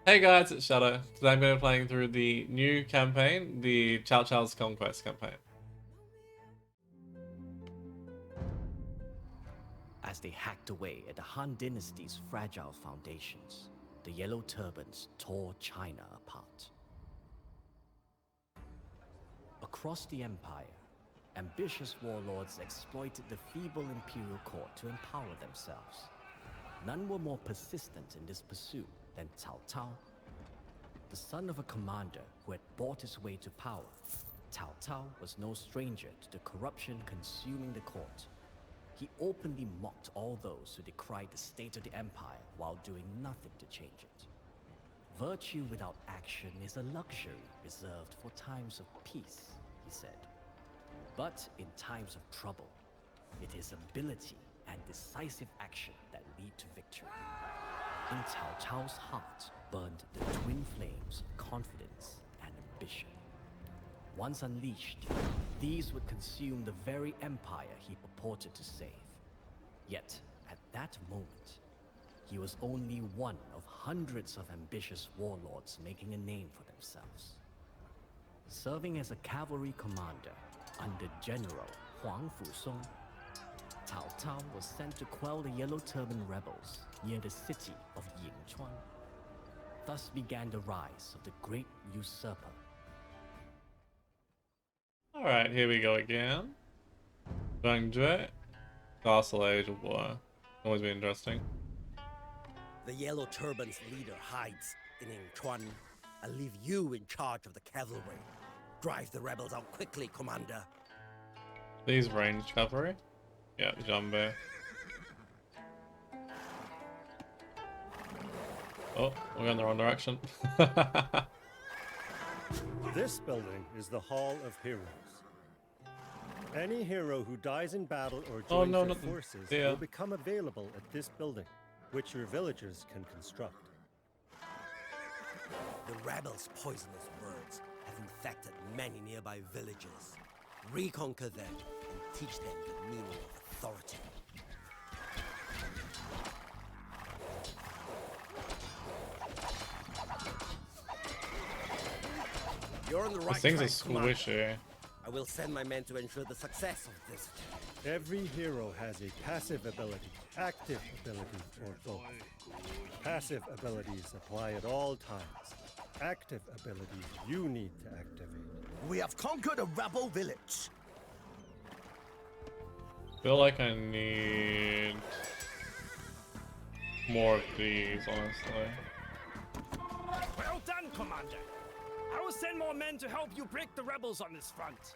Hey guys, it's Shadow. Today I'm going to be playing through the new campaign, the Cao Cao's Conquest campaign. As they hacked away at the Han Dynasty's fragile foundations, the Yellow Turbans tore China apart. Across the empire, ambitious warlords exploited the feeble imperial court to empower themselves. None were more persistent in this pursuit than Cao Cao. The son of a commander who had bought his way to power, Cao Cao was no stranger to the corruption consuming the court. He openly mocked all those who decried the state of the empire while doing nothing to change it. Virtue without action is a luxury reserved for times of peace, he said. But in times of trouble, it is ability and decisive action that lead to victory. In Cao Cao's heart burned the twin flames of confidence and ambition. Once unleashed, these would consume the very empire he purported to save. Yet, at that moment, he was only one of hundreds of ambitious warlords making a name for themselves. Serving as a cavalry commander under General Huang Fusong, Cao Cao was sent to quell the Yellow Turban rebels near the city of Yingchuan. Thus began the rise of the great usurper. Alright, here we go again. Dong Zhuo, Castle Age of War. Always be interesting. The Yellow Turban's leader hides in Yingchuan. I'll leave you in charge of the cavalry. Drive the rebels out quickly, Commander. These ranged cavalry? Yeah, Jumbo. Oh, we're going the wrong direction. This building is the Hall of Heroes. Any hero who dies in battle or joins their forces will become available at this building, which your villagers can construct. The rebels' poisonous words have infected many nearby villages. Reconquer them and teach them the meaning of authority. You're on the right These things track, are squishy. I will send my men to ensure the success of this attack. Every hero has a passive ability, active ability, or both. Passive abilities apply at all times. Active abilities you need to activate. We have conquered a rebel village. Feel like I need more of these, honestly. Well done, Commander. I will send more men to help you break the rebels on this front.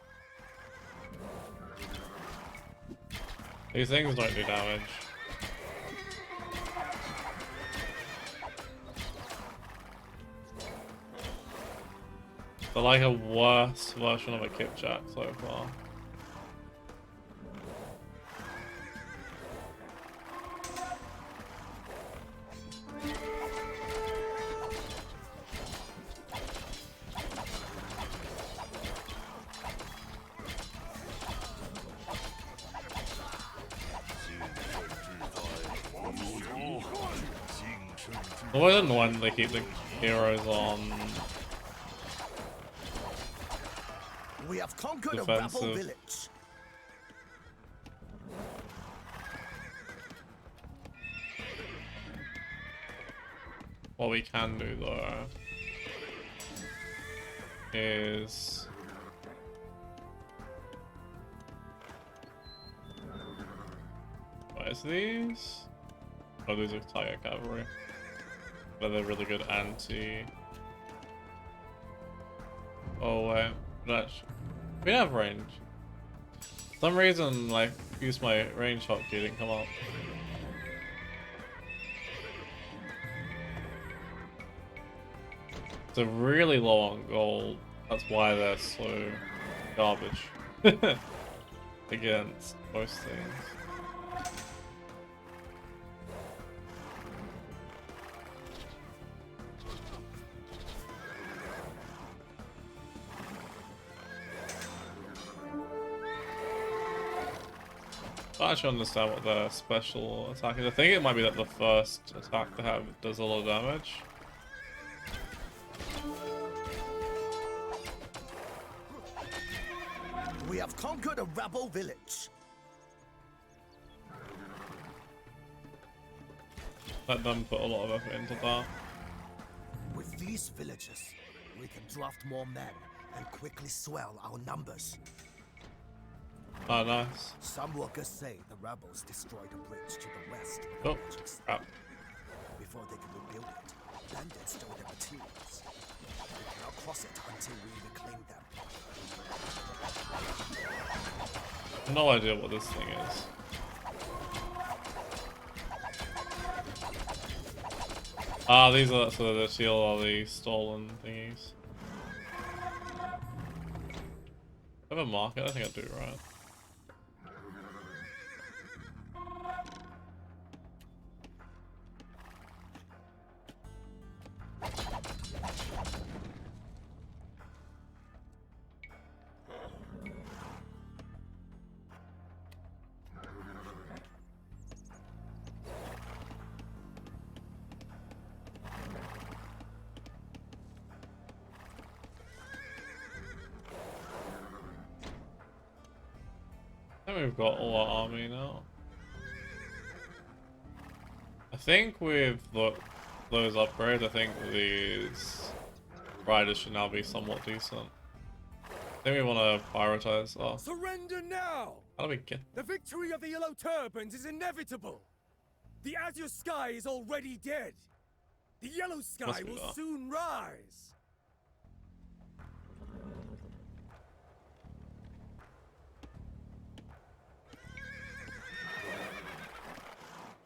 These things don't do damage. They're like a worse version of a Kipjack so far. Always annoying they keep the heroes on We have conquered defensive. a rebel village. What we can do though is where's these? Oh, these are Tiger Cavalry. But they're really good anti. Oh wait, we don't have range. For some reason, like, use my range hotkey didn't come up. It's a really low on gold. That's why they're so garbage against most things. I actually understand what the special attack is. I think it might be that the first attack they have does a lot of damage. We have conquered a rebel village. Let them put a lot of effort into that. With these villages, we can draft more men and quickly swell our numbers. Oh, nice. Some workers say the rebels destroyed a bridge to the west. Oh, crap. Before they can rebuild it, bandits stole their materials. We cannot cross it until we reclaim them. No idea what this thing is. Ah, these are so the seal are the stolen thingies. I have a market, I think I do, right? I think we've got all our army now. I think with those upgrades, I think these riders should now be somewhat decent. I think we want to prioritize our... Surrender now! How do we get... The victory of the Yellow Turbans is inevitable. The azure sky is already dead. The yellow sky will soon rise.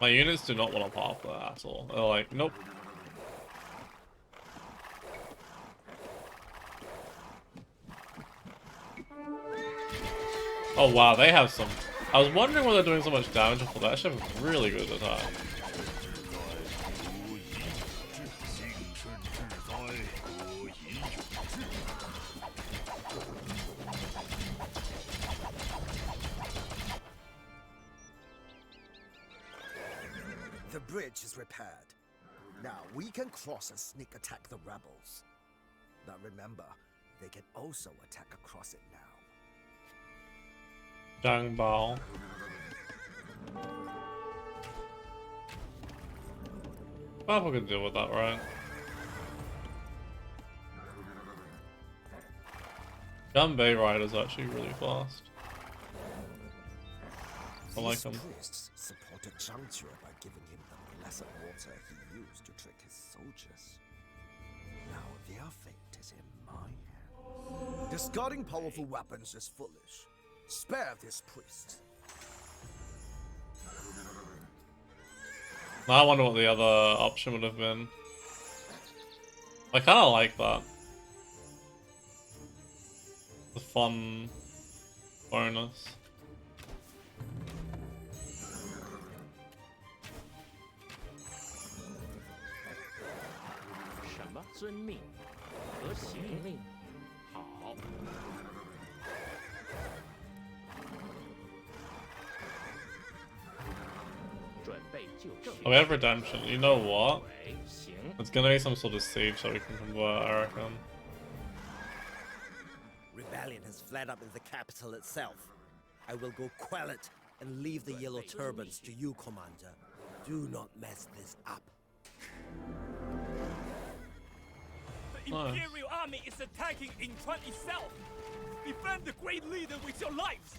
My units do not want to pop that at all. They're like, nope. Oh wow, they have some... I was wondering why they're doing so much damage for that. They have really good attack. The bridge is repaired. Now we can cross and sneak attack the rebels. But remember, they can also attack across it now. Dang Bao. Well, we can deal with that, right? Gunbay Rider's actually really fast. I like him. Priests supported Dong Zhuo by giving him the blessed water he used to trick his soldiers. Now their fate is in my hands. Discarding powerful weapons is foolish. Spare this priest. Now I wonder what the other option would have been. I kind of like that. The fun bonus. Oh, we have redemption. You know what? It's gonna be some sort of siege so we can convert, I reckon. Rebellion has flared up in the capital itself. I will go quell it and leave the Yellow Turbans to you, Commander. Do not mess this up. The Imperial Army is attacking Yingchuan itself. Defend the great leader with your lives.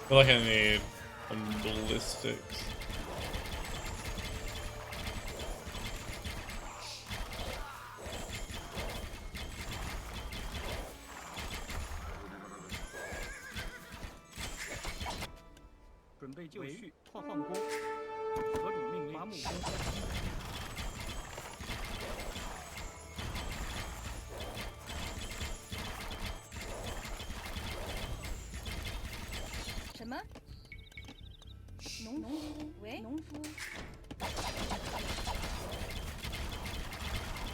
I feel like I need some ballistics. 准备就绪，换工。阁主命令伐木工。什么？农夫？喂，农夫。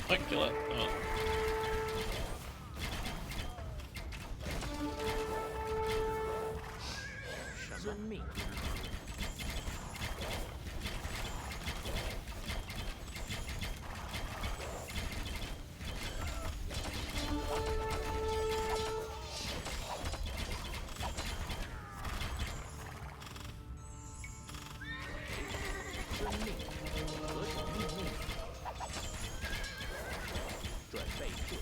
I kill it. Oh. 遵命。遵命。阁主命令。准备就绪。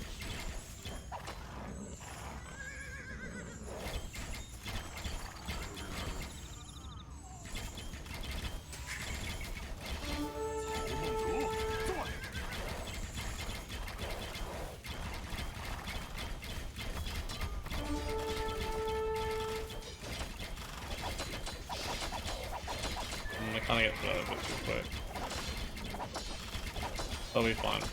I kind of get through that a bit too quick. That'll be fine.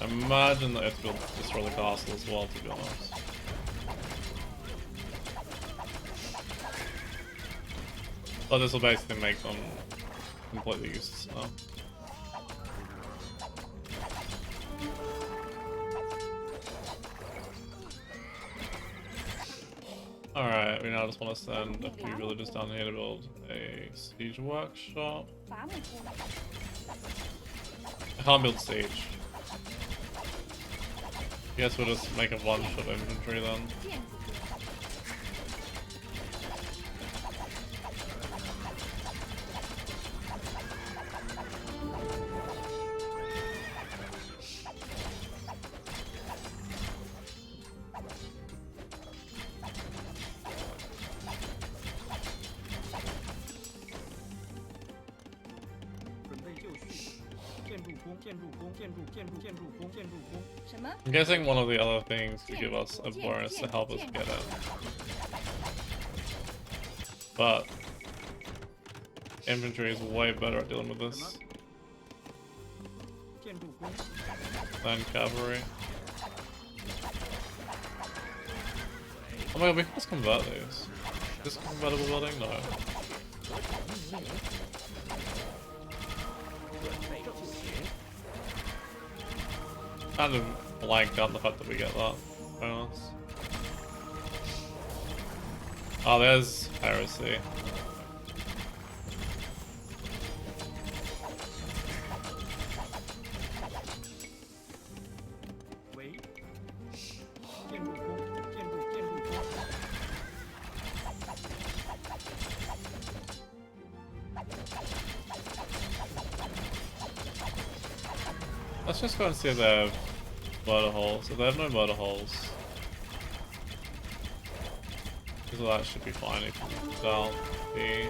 I imagine that I have to destroy the castle as well, to be honest. But this will basically make them completely useless now. Alright, we now just want to send a few villagers down here to build a siege workshop. I can't build siege. Guess we'll just make a one-shot infantry then. I'm guessing one of the other things to give us a bonus to help us get it. But infantry is way better at dealing with this than cavalry. Oh my god, we can just convert these. Is this a convertible building? No. Kind of blanked out the fact that we get that bonus. Oh, there's heresy. Let's just go and see if they have murder holes. If they have no murder holes, because that should be fine if without the.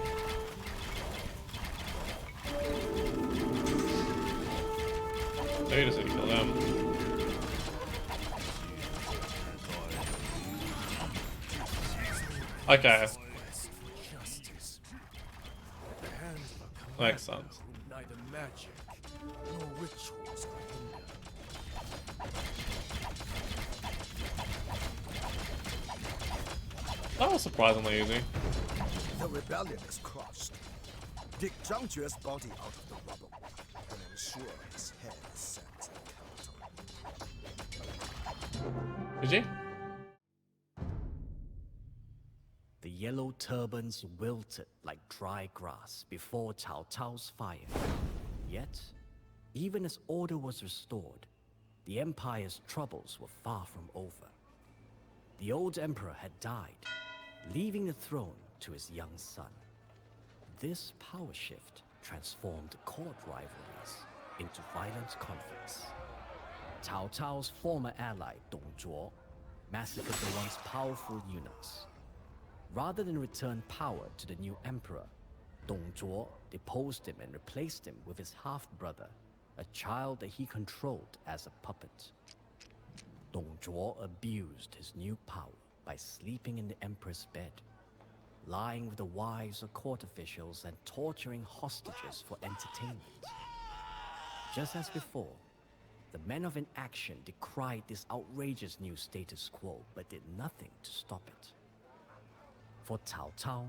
Maybe just need to kill them. Okay. Makes sense. Neither magic nor rituals are hindered. That was surprisingly easy. The rebellion is crushed. Dig Zhang Jue's body out of the rubble and ensure his head is sent to the capital. Did you? The Yellow Turbans wilted like dry grass before Cao Cao's fire. Yet, even as order was restored, the Empire's troubles were far from over. The old emperor had died, leaving the throne to his young son. This power shift transformed court rivalries into violent conflicts. Cao Cao's former ally Dong Zhuo massacred the once powerful eunuchs. Rather than return power to the new emperor, Dong Zhuo deposed him and replaced him with his half-brother, a child that he controlled as a puppet. Dong Zhuo abused his new power by sleeping in the emperor's bed, lying with the wives of court officials and torturing hostages for entertainment. Just as before, the men of inaction decried this outrageous new status quo but did nothing to stop it. For Cao Cao,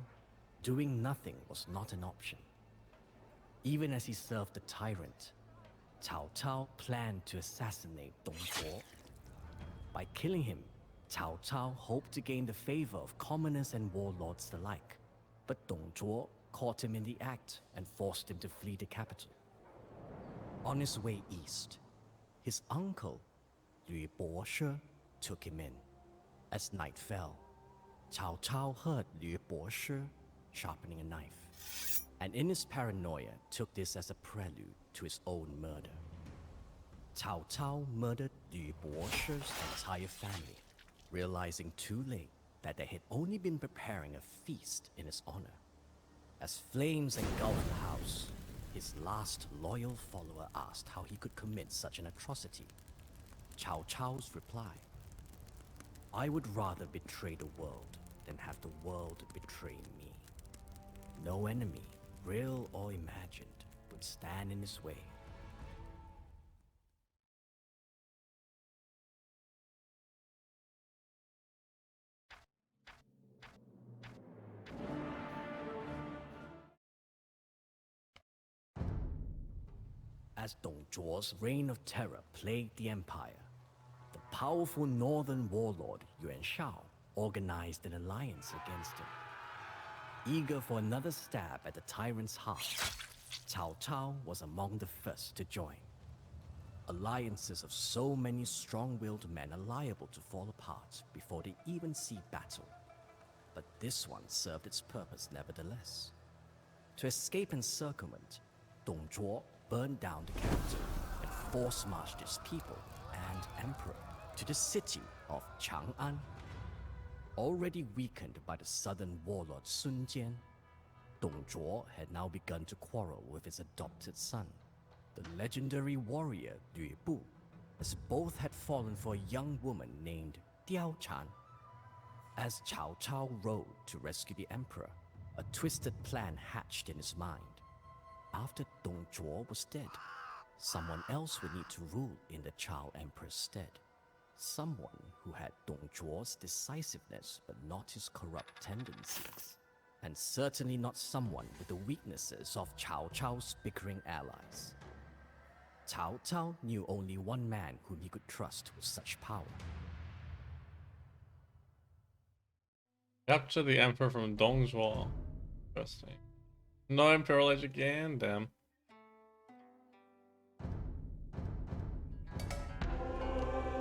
doing nothing was not an option. Even as he served the tyrant, Cao Cao planned to assassinate Dong Zhuo. By killing him, Cao Cao hoped to gain the favor of commoners and warlords alike. But Dong Zhuo caught him in the act and forced him to flee the capital. On his way east, his uncle, Lü Boshi, took him in. As night fell, Cao Cao heard Lü Boshi sharpening a knife, and in his paranoia took this as a prelude to his own murder. Cao Cao murdered Lü Boshi's entire family, realizing too late that they had only been preparing a feast in his honor. As flames engulfed the house, his last loyal follower asked how he could commit such an atrocity. Cao Cao's reply: "I would rather betray the world than have the world betray me. No enemy, real or imagined, would stand in his way." As Dong Zhuo's reign of terror plagued the empire, the powerful northern warlord Yuan Shao organized an alliance against him. Eager for another stab at the tyrant's heart, Cao Cao was among the first to join. Alliances of so many strong-willed men are liable to fall apart before they even see battle. But this one served its purpose nevertheless. To escape encirclement, Dong Zhuo burned down the capital and force-marched its people and emperor to the city of Chang'an. Already weakened by the southern warlord Sun Jian, Dong Zhuo had now begun to quarrel with his adopted son, the legendary warrior Lü Bu, as both had fallen for a young woman named Diao Chan. As Cao Cao rode to rescue the emperor, a twisted plan hatched in his mind. After Dong Zhuo was dead, someone else would need to rule in the Cao Emperor's stead. Someone who had Dong Zhuo's decisiveness but not his corrupt tendencies. And certainly not someone with the weaknesses of Cao Cao's bickering allies. Cao Cao knew only one man whom he could trust with such power. Capture the Emperor from Dong Zhuo. Interesting. No Imperial Age again, damn.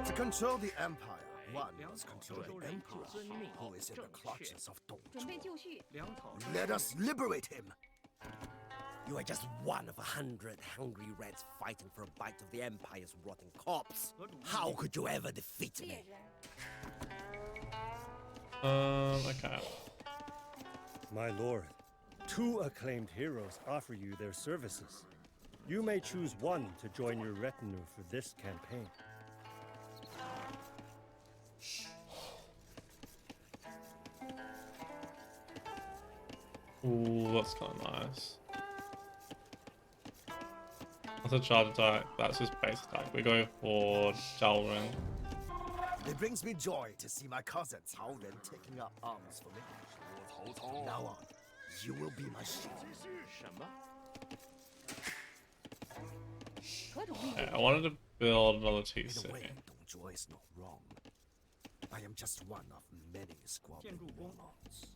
To control the empire, one must control the emperor, who is in the clutches of Dong 准备 Zhuo. 就绪。 Let us liberate him. You are just one of 100 hungry rats fighting for a bite of the empire's rotten corpse. How could you ever defeat 猎 me? 人， Okay. My lord, 2 acclaimed heroes offer you their services. You may choose one to join your retinue for this campaign. Ooh, that's kind of nice. That's a charge attack. That's his base attack. We go for Xiaoren. It brings me joy to see my cousin Cao Ren taking up arms for me. From now on, you will be my shield. 何种命 Okay, I wanted to build another In TC. a way, Dong Zhuo is not wrong. I am just one of many squabbling warlords.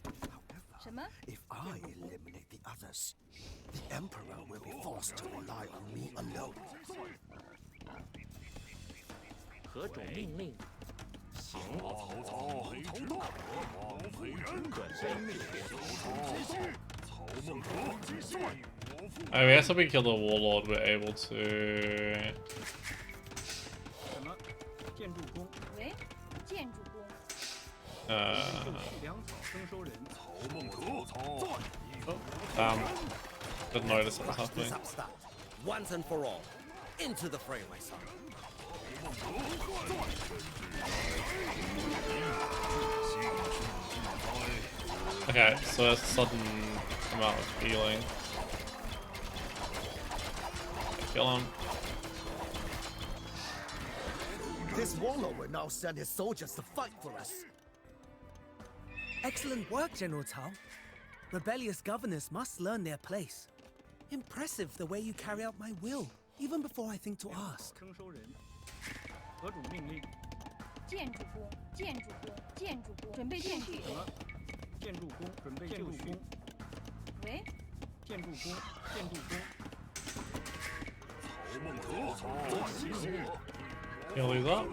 However, 什么？ if I eliminate the others, the emperor will be forced to rely on me alone. 何种命令？行。I guess if we kill the warlord, we're able to. 什么？建筑工， 喂，建筑工， 就绪粮草征收人。Oh, damn. Didn't notice what was happening. Once and for all. Into the fray, my son. Okay, so a sudden amount of healing. Kill him. This warlord will now send his soldiers to fight for us. Excellent work, General Cao. Rebellious governors must learn their place. Impressive the way you carry out my will, even before I think to ask. 征收人，何种命令？建筑工，建筑工，建筑工，准备继续。什么？建筑工，准备就绪。喂，建筑工，建筑工。 Heal these up.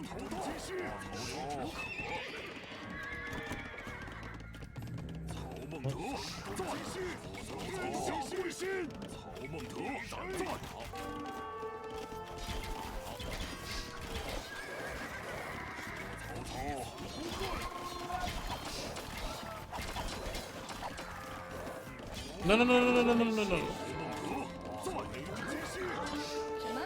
No, no, no, no, no, no, no, no. 什么？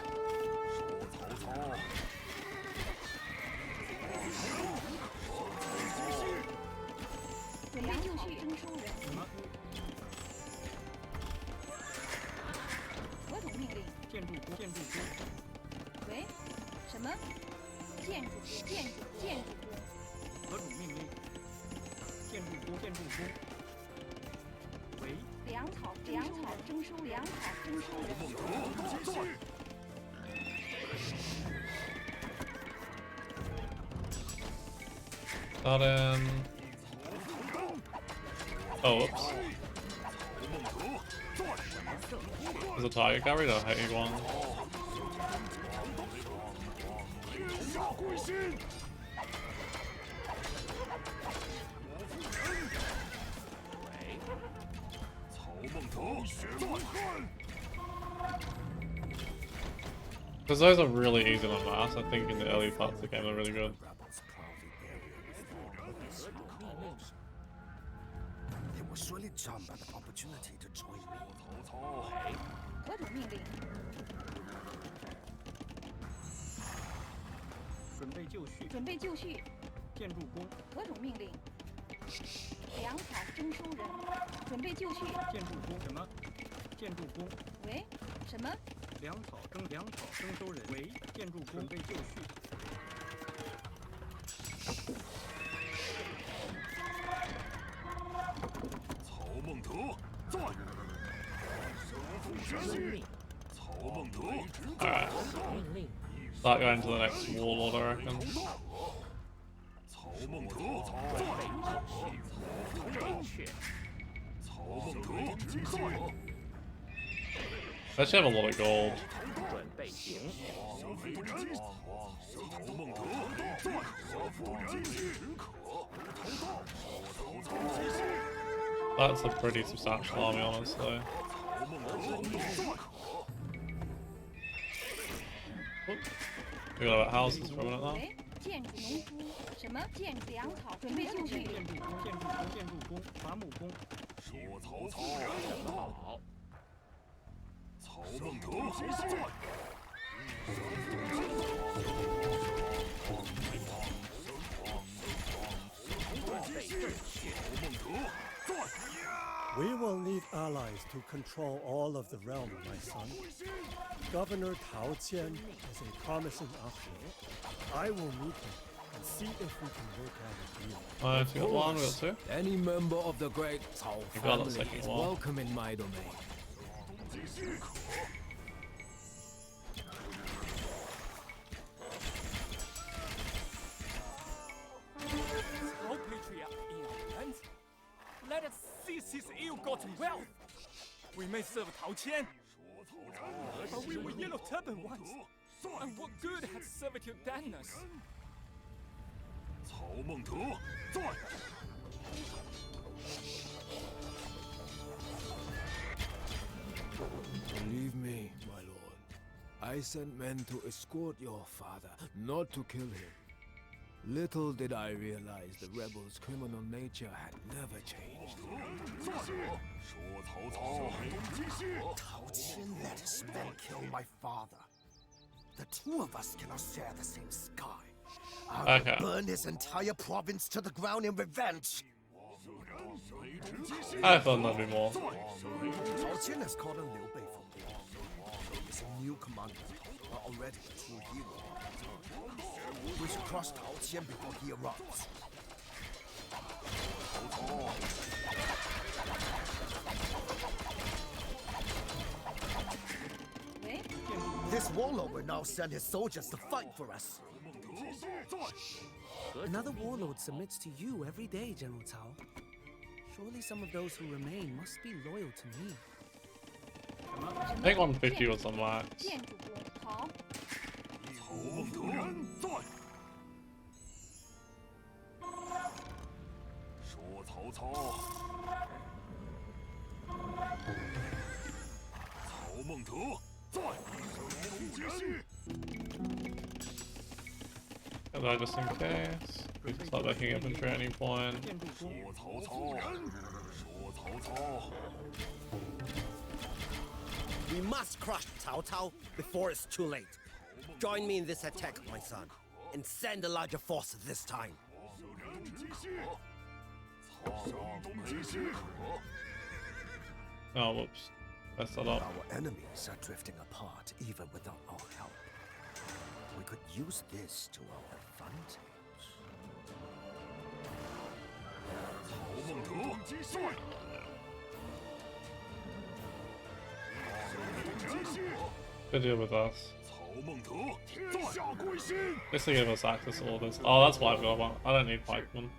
准备就绪，征收人。什么？何种命令？建筑工，建筑工。喂，什么？建筑工，建筑工。何种命令？建筑工，建筑工。喂，粮草，征收粮草，征收人。 Got him. Oh, whoops. There's a target carried or hate one. Because those are really easy to mass. I think in the early parts of the game they're really good. They will surely jump at the opportunity to join me. 何种命令？准备就绪。准备就绪。建筑工。何种命令？粮草征收人。准备就绪。建筑工什么？建筑工。喂，什么？粮草征收人。喂，建筑工准备就绪。 Alright. Start going to the next warlord, I reckon. They actually have a lot of gold. That's a pretty substantial army, honestly. We got about houses for a minute now. 建筑农夫，什么建粮草？准备就绪。建筑工，伐木工。说曹操人好。曹孟德。We will need allies to control all of the realm, my son. Governor Tao Qian is a promising option. I will meet him and see if we can work out a deal. If you got one, we got two. Any member of the great Cao You got that family second is one. welcome in my domain. Cao patriarch in our lands. Let us seize his ill-gotten wealth. We may serve Tao Qian, but we were Yellow Turban once. And what good has servitude done us? 曹孟德，在。 Believe me, my lord. I sent men to escort your father, not to kill him. Little did I realize the rebels' criminal nature had never changed. Tao Qian let his men kill my father. The two of us cannot share the same sky. I will burn his entire province to the ground in revenge. I thought there'd be more. Tao Qian has called on Liu Bei from me. He's a new commander, but already a true hero. We should crush Tao Qian before he arrives. This warlord will now send his soldiers to fight for us. Another warlord submits to you every day, General Cao. Surely some of those who remain must be loyal to me. I think 150 was the max. 建筑工好，Hello, just in case. We can start backing infantry at any point. 建筑工 We must crush Cao Cao before it's too late. Join me in this attack, my son, and send a larger force this time. Oh, whoops. Messed that up. Our enemies are drifting apart even without our help. We could use this to our advantage. Good deal with us. At least they gave us access to all this. Oh, that's what I've got about. I don't need pikemen.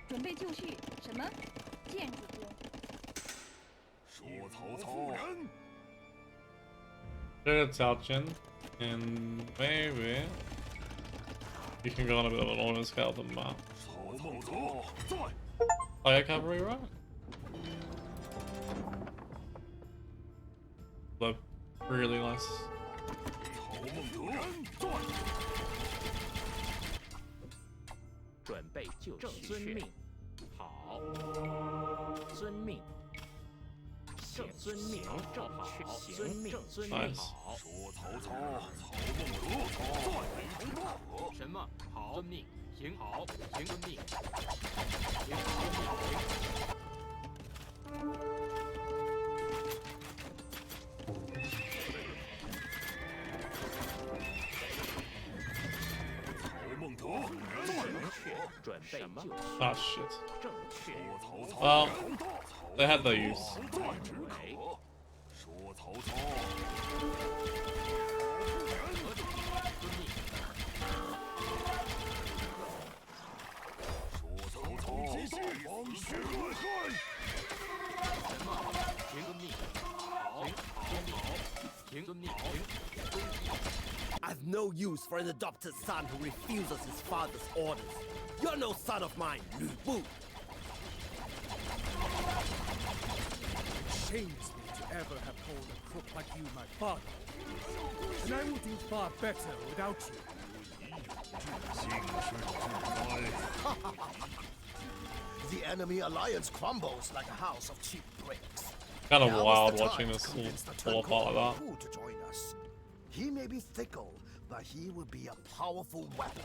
准备就绪。什么？建筑工。 Good Cao Qian. And maybe you can go on a bit of an order scale than that. Fire cavalry, right? Look, really nice. 准备就绪，遵命。好，遵命。正遵命，正确，遵命，遵命。好。什么？好，遵命。行，好，行，遵命。行，行。 Ah, shit. Well, they had their use. I've no use for an adopted son who refuses his father's orders. You're no son of mine, Lu Bu. It shames me to ever have called a crook like you my father. And I will do far better without you. The enemy alliance crumbles like a house of cheap bricks. Kind of Now is wild the watching time this to convince the fall apart like that. Who to join us. He may be fickle, but he will be a powerful weapon.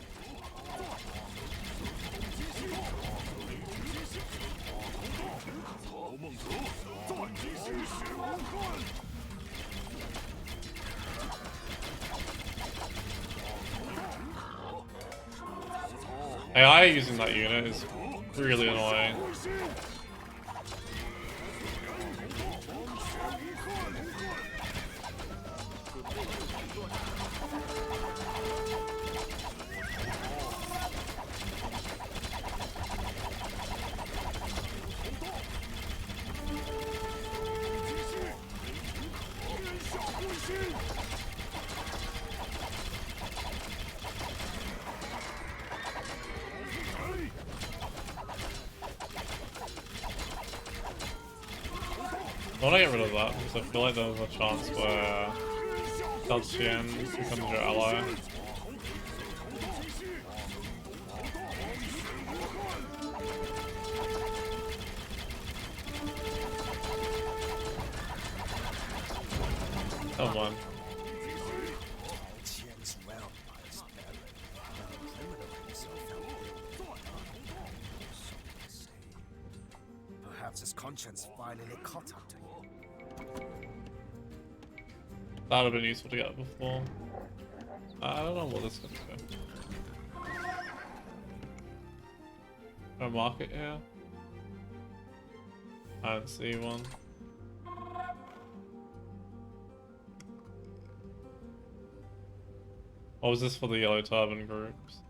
AI using that unit is really annoying. I want to get rid of that because I feel like there's a chance where Cao Qian becomes your ally. Come on. Perhaps his conscience finally caught up to him. That would have been useful to get before. I don't know what this is going to do. A market here? I don't see one. Or was this for the Yellow Turban groups?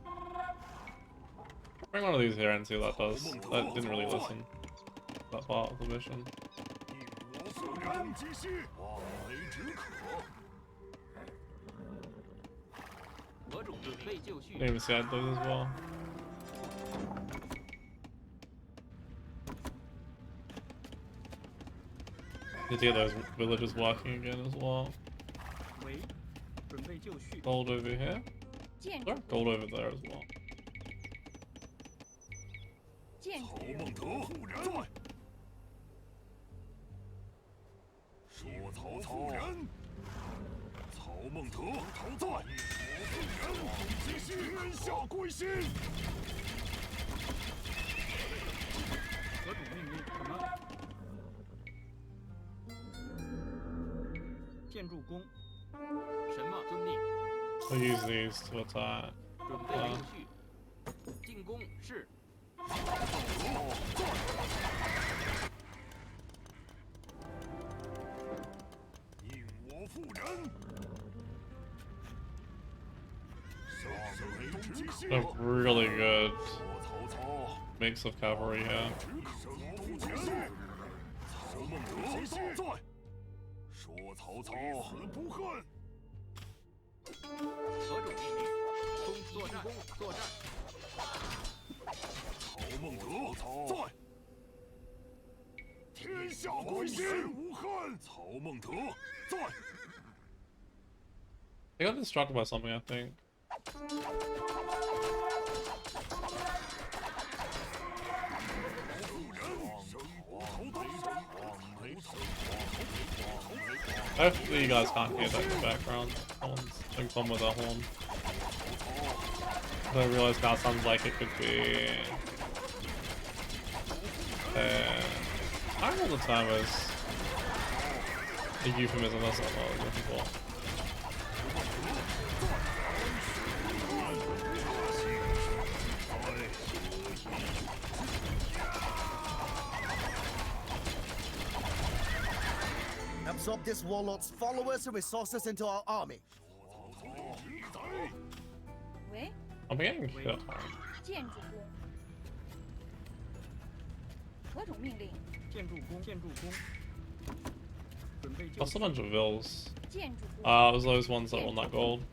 Bring one of these here and see what that does. That didn't really listen. That part of the mission. Didn't even see I had those as well. Need to get those villagers working again as well. Gold over here. There, gold over there as well. I'll use these to attack. A really good mix of cavalry here. They got distracted by something, I think. Hopefully you guys can't hear that in the background. Someone's having fun with that horn. I realize now it sounds like it could be... I don't know the time is a euphemism, that's not what I was looking for. Absorb this warlord's followers and resources into our army. I'm getting hit. Lost a bunch of vills. It was those ones that won that gold.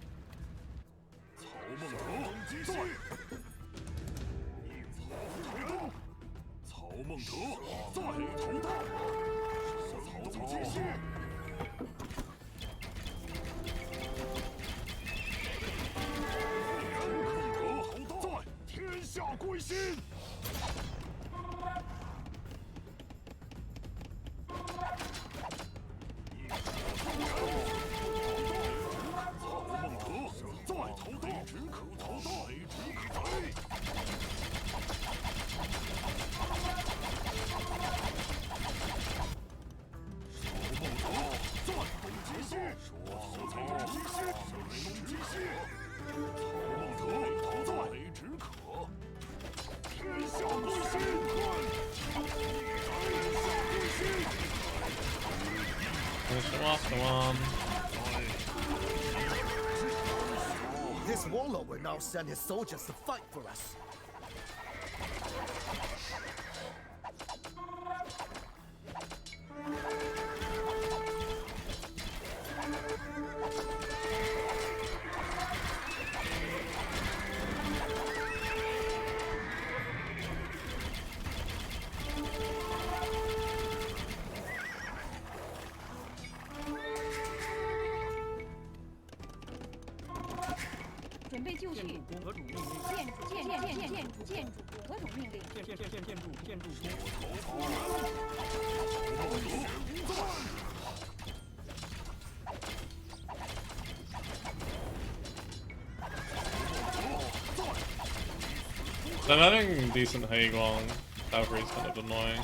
Come on. This warlord will now send his soldiers to fight for us. Then having decent Heiguang cavalry is kind of annoying.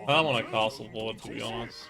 I don't want a castle lord, to be honest.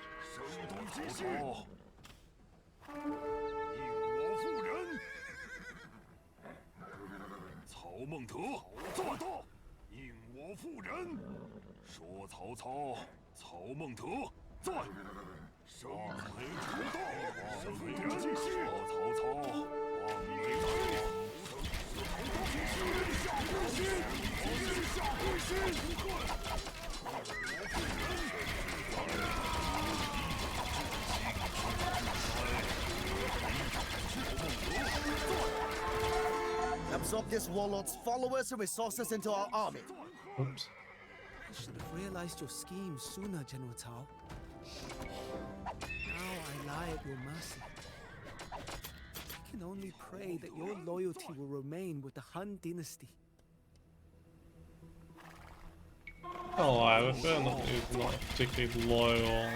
Absorb this warlord's followers and resources into our army. Oops. I should have realized your scheme sooner, General Tao. Now I lie at your mercy. I can only pray that your loyalty will remain with the Han dynasty. Oh, I have a feeling that he's not a particularly loyal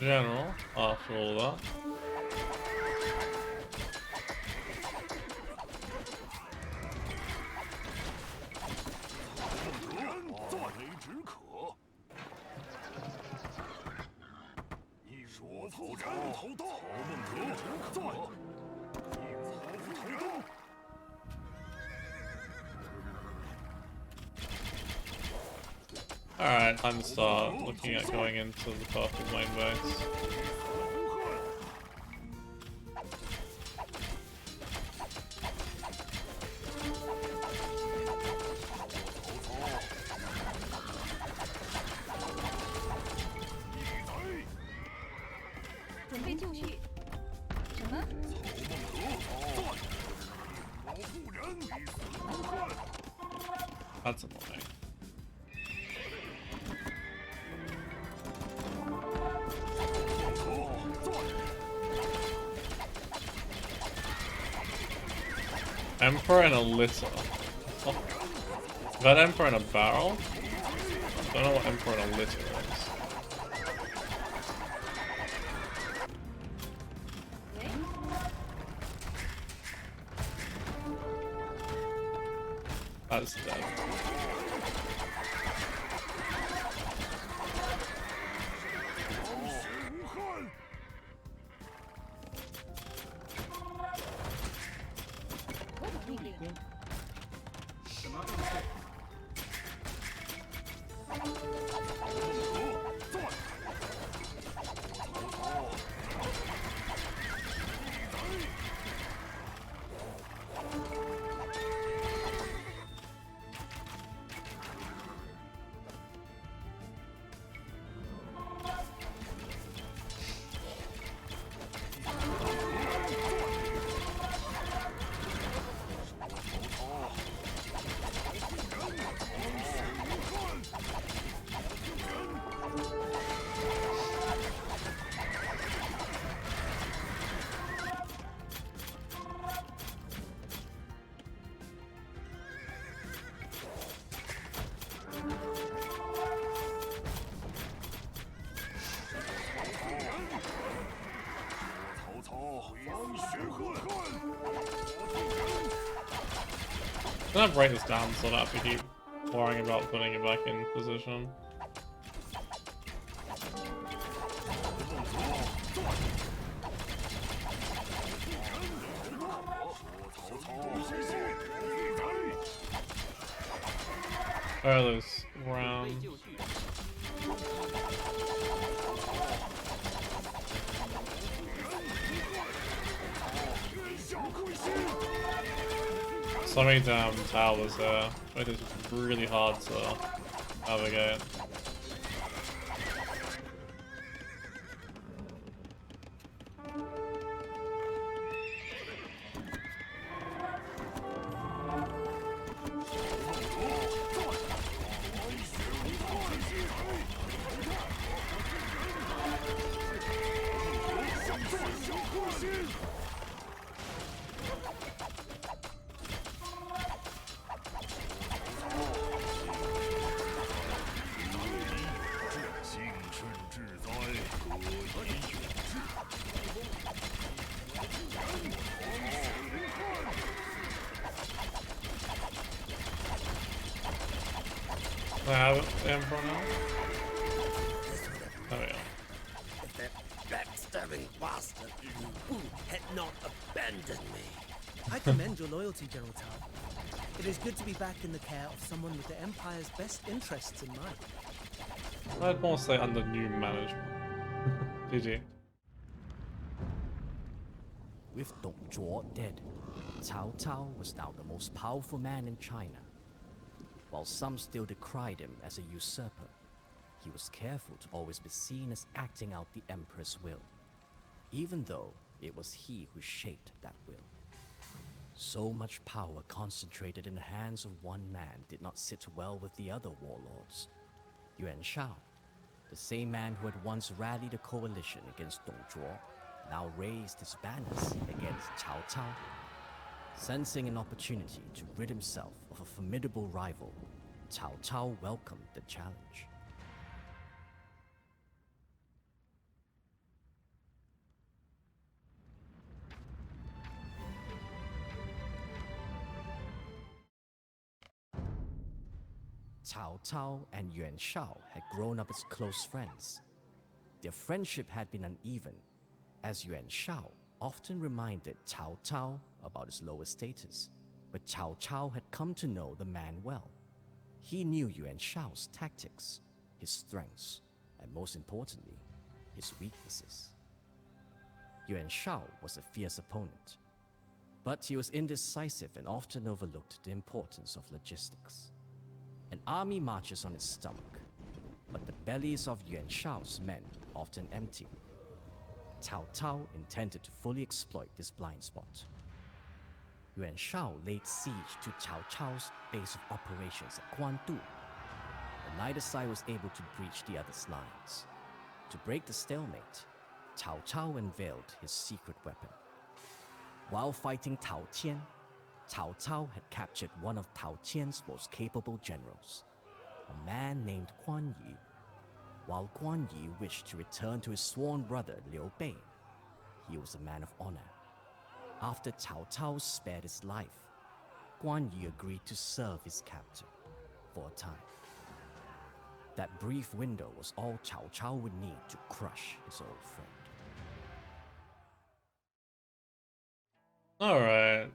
general after all that. Alright, time to start looking at going into the purple main base. That's annoying. Emperor in a litter. Oh. Is that Emperor in a barrel? I don't know what Emperor in a litter is. That's dead. I'm gonna break this down so I don't have to keep worrying about putting it back in position. Where are those rounds? So many damn towers there. It is really hard to navigate. I have the Emperor now? Oh yeah. If that backstabbing bastard had not abandoned me. I commend your loyalty, General Tao. It is good to be back in the care of someone with the Empire's best interests in mind. I'd more say under new management. GG. With Dong Zhuo dead, Cao Cao was now the most powerful man in China. While some still decried him as a usurper, he was careful to always be seen as acting out the emperor's will, even though it was he who shaped that will. So much power concentrated in the hands of one man did not sit well with the other warlords. Yuan Shao, the same man who had once rallied a coalition against Dong Zhuo, now raised his banners against Cao Cao. Sensing an opportunity to rid himself of a formidable rival, Cao Cao welcomed the challenge. Cao Cao and Yuan Shao had grown up as close friends. Their friendship had been uneven, as Yuan Shao often reminded Cao Cao about his lower status, but Cao Cao had come to know the man well. He knew Yuan Shao's tactics, his strengths, and most importantly, his weaknesses. Yuan Shao was a fierce opponent, but he was indecisive and often overlooked the importance of logistics. An army marches on its stomach, but the bellies of Yuan Shao's men often empty. Cao Cao intended to fully exploit this blind spot. Yuan Shao laid siege to Cao Cao's base of operations at Guandu, but neither side was able to breach the other's lines. To break the stalemate, Cao Cao unveiled his secret weapon. While fighting Tao Qian, Cao Cao had captured one of Tao Qian's most capable generals, a man named Guan Yu. While Guan Yu wished to return to his sworn brother Liu Bei, he was a man of honor. After Cao Cao spared his life, Guan Yu agreed to serve his captor for a time. That brief window was all Cao Cao would need to crush his old friend. Alright.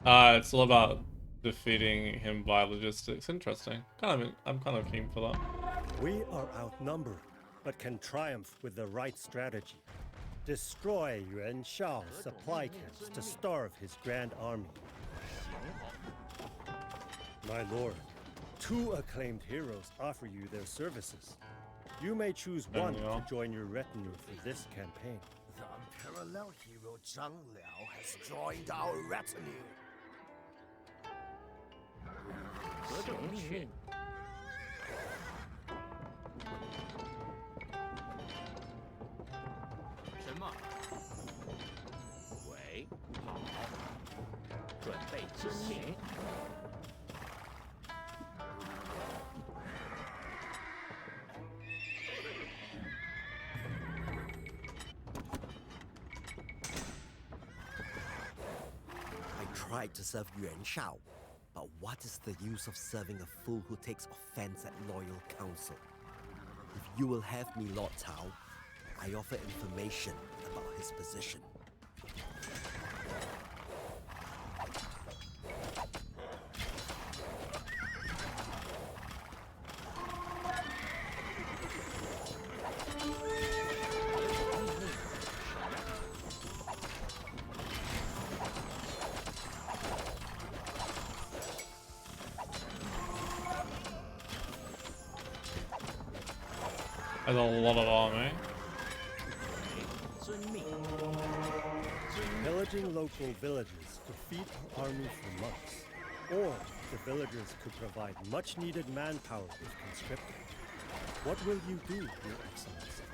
It's all about defeating him by logistics. Interesting. I'm kind of keen for that. We are outnumbered, but can triumph with the right strategy. Destroy Yuan Shao's supply camps to starve his grand army. My lord, 2 acclaimed heroes offer you their services. You may choose one to join your retinue for this campaign. The unparalleled hero Zhang Liao has joined our retinue. 何种命运？ 什么？喂，好，准备遵命。I tried to serve Yuan Shao, but what is the use of serving a fool who takes offense at loyal counsel? If you will have me, Lord Cao, I offer information about his position. There's a lot of army. Pillaging local villages could feed our army for months, or the villagers could provide much-needed manpower if conscripted. What will you do, Your Excellency?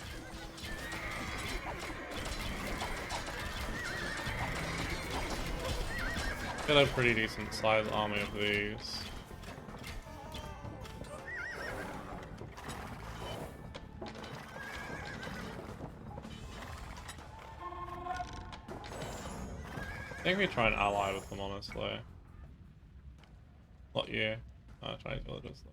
Get a pretty decent sized army of these. I think we try and ally with them, honestly. Not you. Chinese villagers.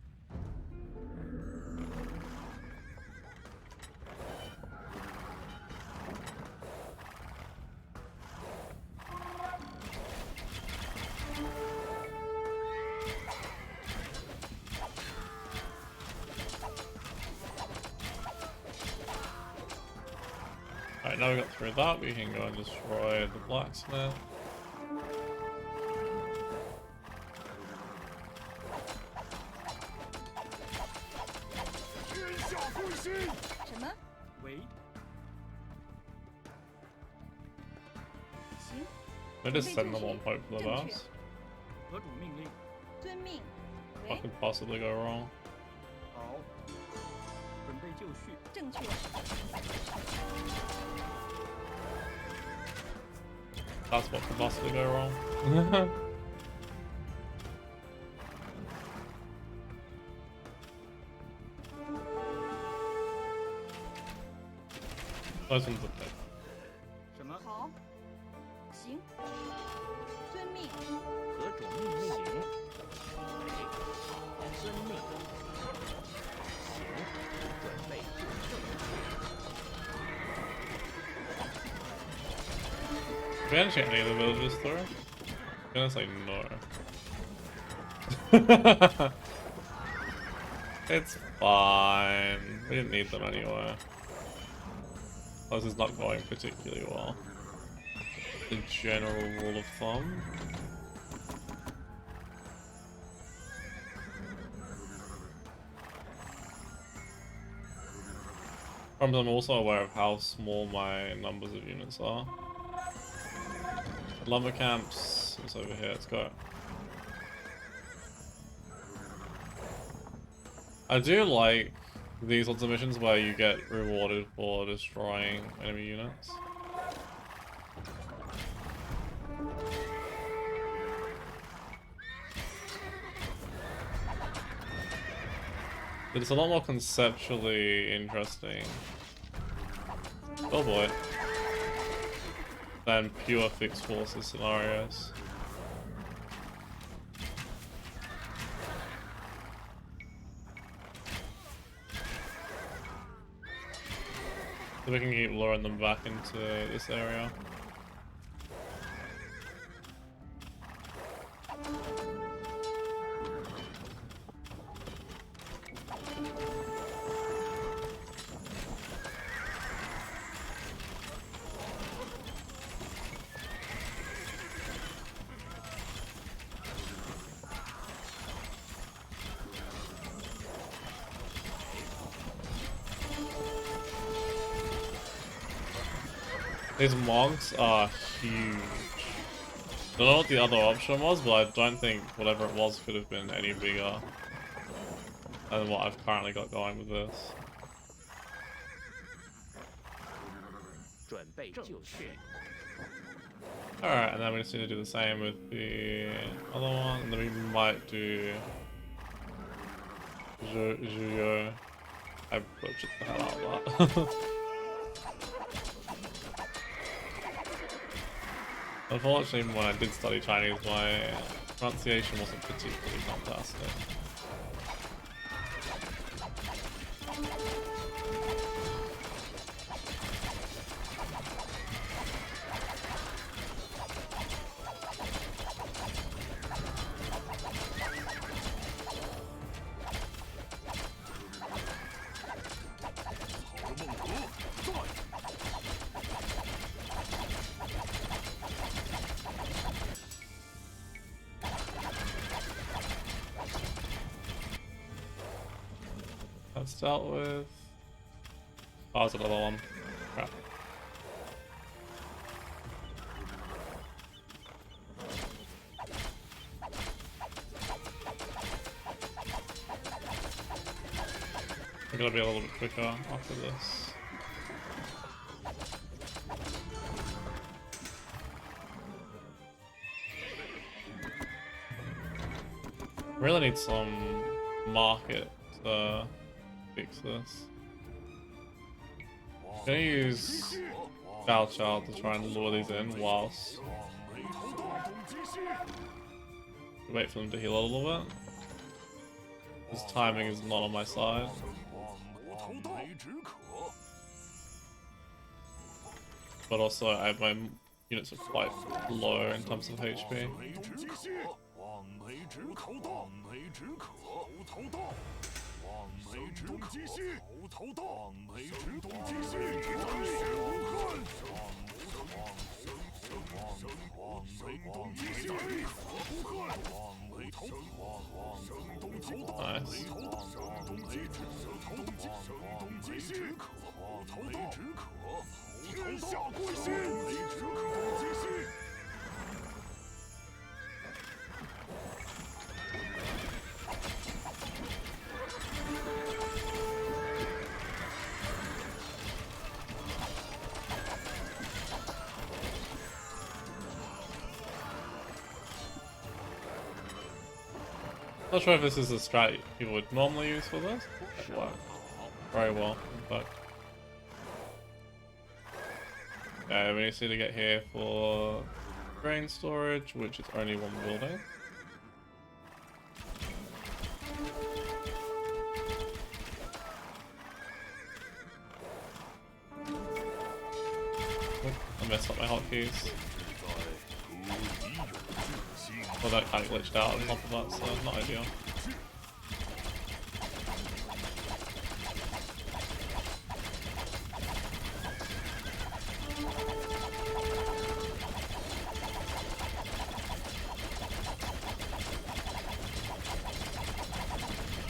Alright, now we got through that, we can go and destroy the blacksmith. I just send them on hope for the best. What could possibly go wrong? That's what could possibly go wrong. Those ones are good. 好，行，遵命。何种命令？好，遵命。行，准备就绪。Banish any of the villages through? I'm gonna say no. It's fine. We didn't need them anyway. Plus, it's not going particularly well. The general rule of thumb. I'm also aware of how small my numbers of units are. Lumber camps is over here, let's go. I do like these sorts of missions where you get rewarded for destroying enemy units. It's a lot more conceptually interesting. Oh boy. Than pure fixed forces scenarios. So we can keep luring them back into this area. These monks are huge. Don't know what the other option was, but I don't think whatever it was could have been any bigger than what I've currently got going with this. Alright, and then we just need to do the same with the other one, and then we might do Zhuo. I butchered the hell out of that. Unfortunately, when I did study Chinese, my pronunciation wasn't particularly fantastic. That's dealt with. Oh, there's another one. Crap. We're gonna be a little bit quicker after this. Really need some market to fix this. I'm gonna use Cao Cao to try and lure these in whilst wait for them to heal a little bit. His timing is not on my side. But also my units are quite low in terms of HP. Not sure if this is a strat you would normally use for this. It worked very well, in fact. Okay, we just need to get here for grain storage, which is only one building. Oh, I messed up my hotkeys. Well, that kind of glitched out on top of that, so not ideal.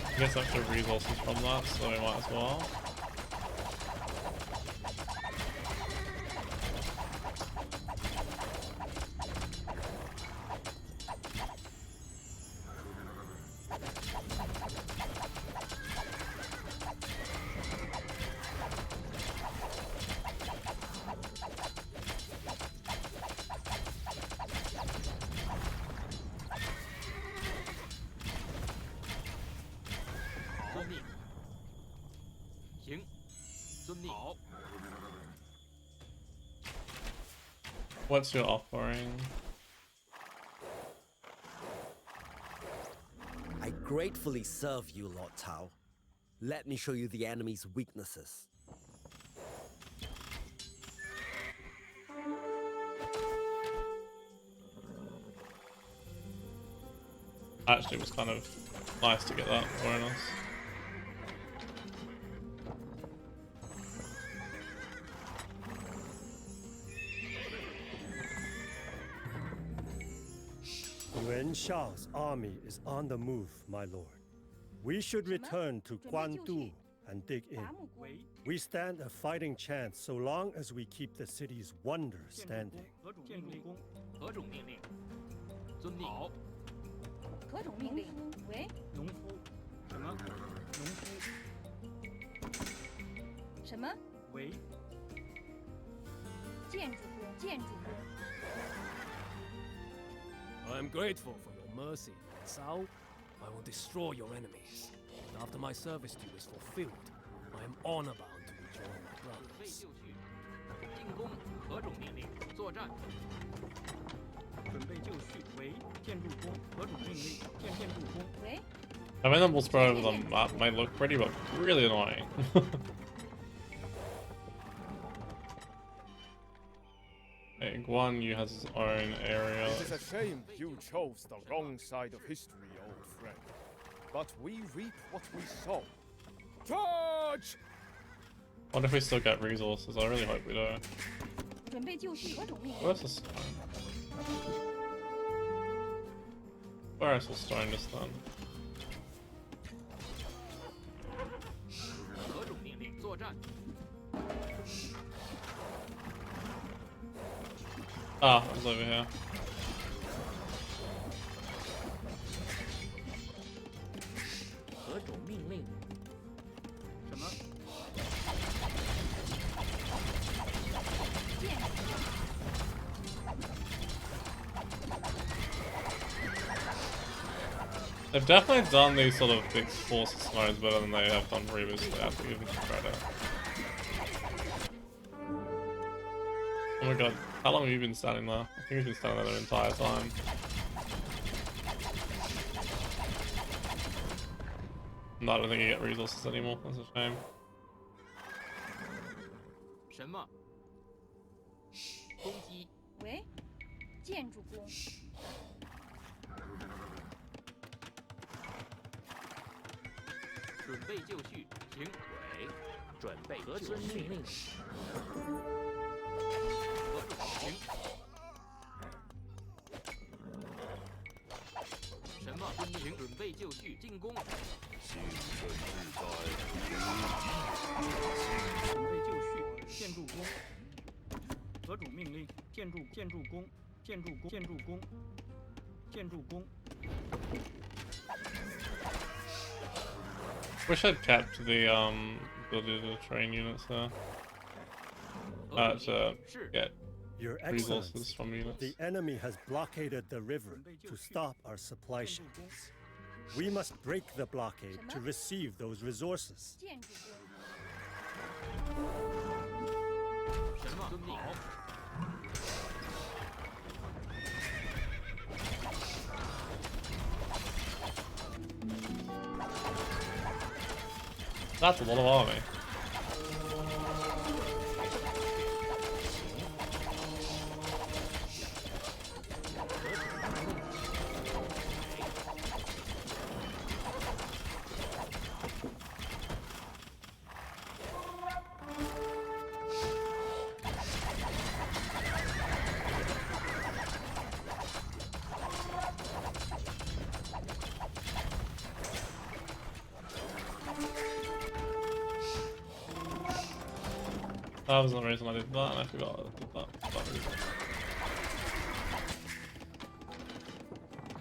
I guess I have to resources from that, so we might as well. What's your offering? I gratefully serve you, Lord Cao. Let me show you the enemy's weaknesses. Actually, it was kind of nice to get that awareness. Yuan Shao's army is on the move, my lord. We should return to Guandu and dig in. We stand a fighting chance so long as we keep the city's wonder standing. 何种命令？遵命。好。何种命令？喂？农夫。什么？农夫。什么？喂？建筑工，建筑工。 I am grateful for your mercy, Cao. I will destroy your enemies. And after my service to you is fulfilled, I am honor-bound to rejoin my 准备 brothers. 就绪。进攻。何种命令？作战。准备就绪。喂？建筑工。何种命令？建筑工。喂？ Having them all spread over the map might look pretty, but really annoying. Hey, Guanyu has his own area. It is a shame you chose the wrong side of history, old friend. But we reap what we sow. Charge! Wonder if we still get resources. I really hope we do. 准备就绪。何种命令？ Where's the stone? Where is the stone just then? 何种命令？作战。 Ah, it was over here. They've definitely done these sort of big forces modes better than they have done previously, I have to give them credit. Oh my god, how long have you been standing there? I think he's been standing there the entire time. No, I don't think you get resources anymore, that's a shame. 什么？攻击。喂，建筑工。准备就绪，行。喂，准备和遵命令。行。什么？请准备就绪，进攻。幸甚至哉！准备就绪，建筑工。何主命令？建筑工。Wish I'd kept the ability to train units there. To get Your resources Excellency, from units. the enemy has blockaded the river to stop our supply ships. We must break the blockade to receive those resources. 建筑工。什么？好。That's a lot of army. That was the reason I did that, and I forgot I did that for that reason.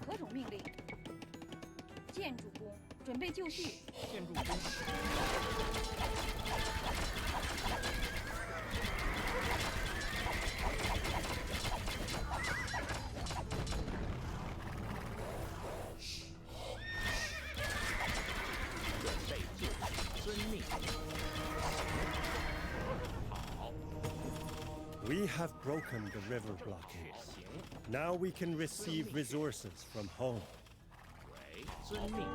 何种命令？建筑工，准备就绪。建筑工。准备就绪，遵命。 We have broken the river blockade. Now we can receive resources from home. 喂，遵命。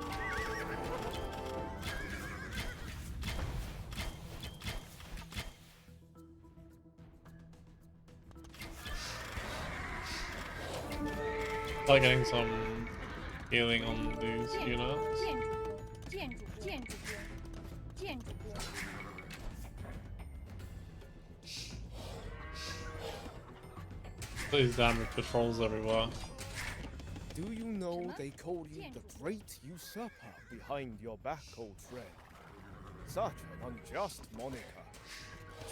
Like getting some healing on these units. 建筑工。 These damn patrols everywhere. Do you know they call you the great usurper behind your back, old friend? Such an unjust moniker.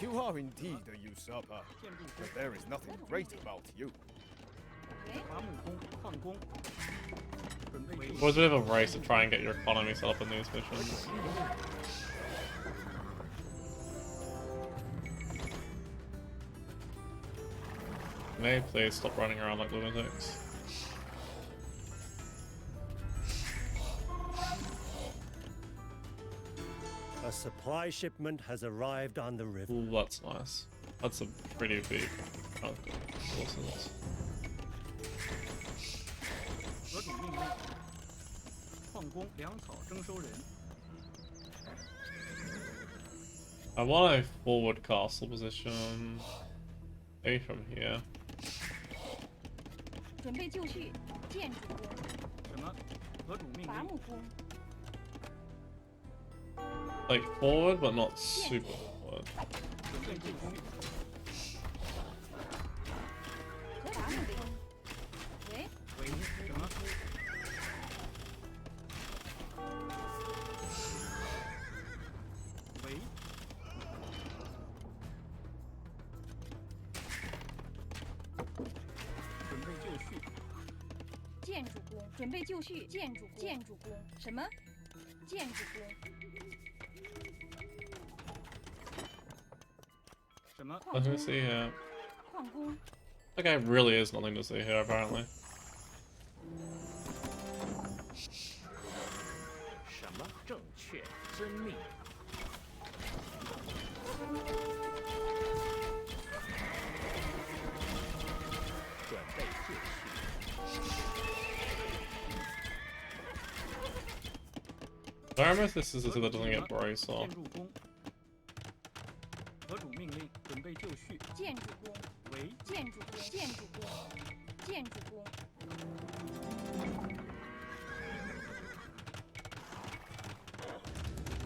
You are indeed a usurper, but there is nothing great about you. It was a bit of a race to try and get your economy set up in these missions. May please stop running around like lunatics. A supply shipment has arrived on the river. Ooh, that's nice. That's a pretty big chunk of resources. 何主命令？矿工粮草征收人。 I want a forward castle position. A from here. 准备就绪，建筑工。什么？何主命令？伐木工。 Like forward, but not super forward. 准备就绪。伐木工。喂。喂，什么？喂。 准备就绪。建筑工，准备就绪。建筑工，什么？建筑工。什么？ Nothing to see here. 矿工。 That guy really is nothing to see here, apparently. 什么正确？遵命。准备就绪。 I remember if this is so that doesn't get brace off. 建筑工。何主命令？准备就绪。建筑工。喂。建筑工。建筑工。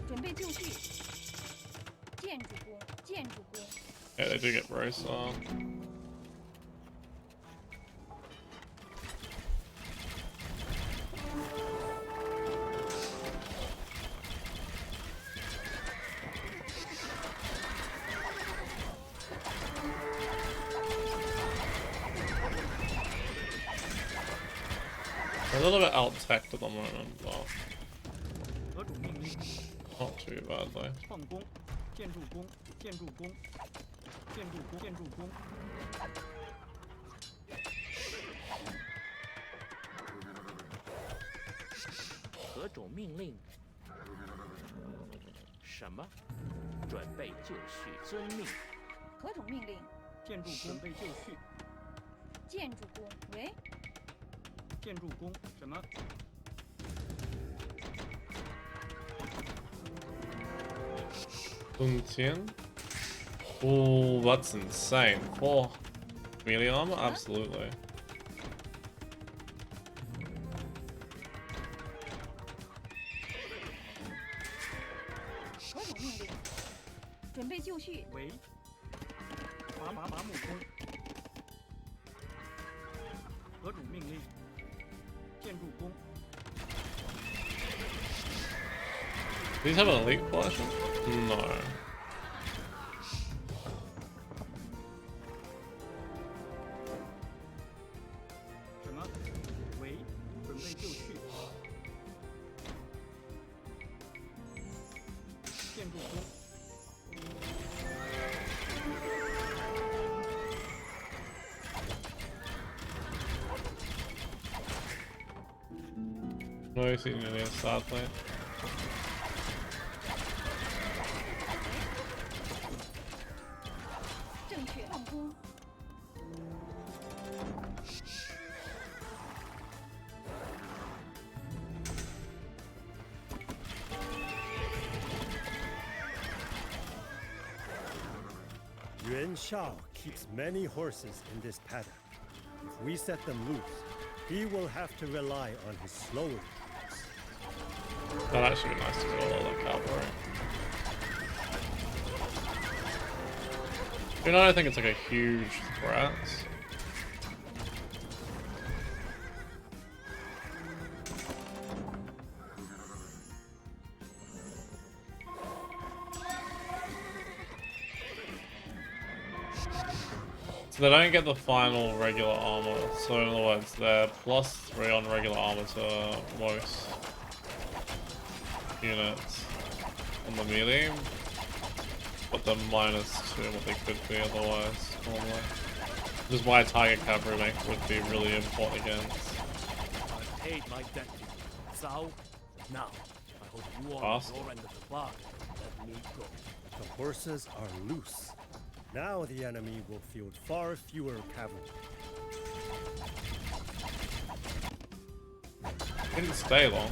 准备就绪。Yeah, they do get brace on. A little bit out-teched at the moment, but not too badly. 建筑工，建筑工，建筑工，建筑工。何种命令？什么？准备就绪，遵命。何种命令？建筑工，准备就绪。建筑工，喂。建筑工，什么？ Oh, that's insane. 4 melee armor? Absolutely. These have an elite portion? No. No, sitting in the start plate. Yuan Shao keeps many horses in this paddock. If we set them loose, he will have to rely on his slower troops. That'd actually be nice to get all that cavalry. You know, I don't think it's like a huge threat. So they don't get the final regular armor, so in other words, they're +3 on regular armor to most units on the melee, but they're -2 what they could be otherwise, normally. Which is why Tiger Cavalry Rank would be really important against. I paid my debt to you, Cao. Now, I hope you are on your end of the bargain. Let me go. The horses are loose. Now the enemy will field far fewer cavalry. Didn't stay long.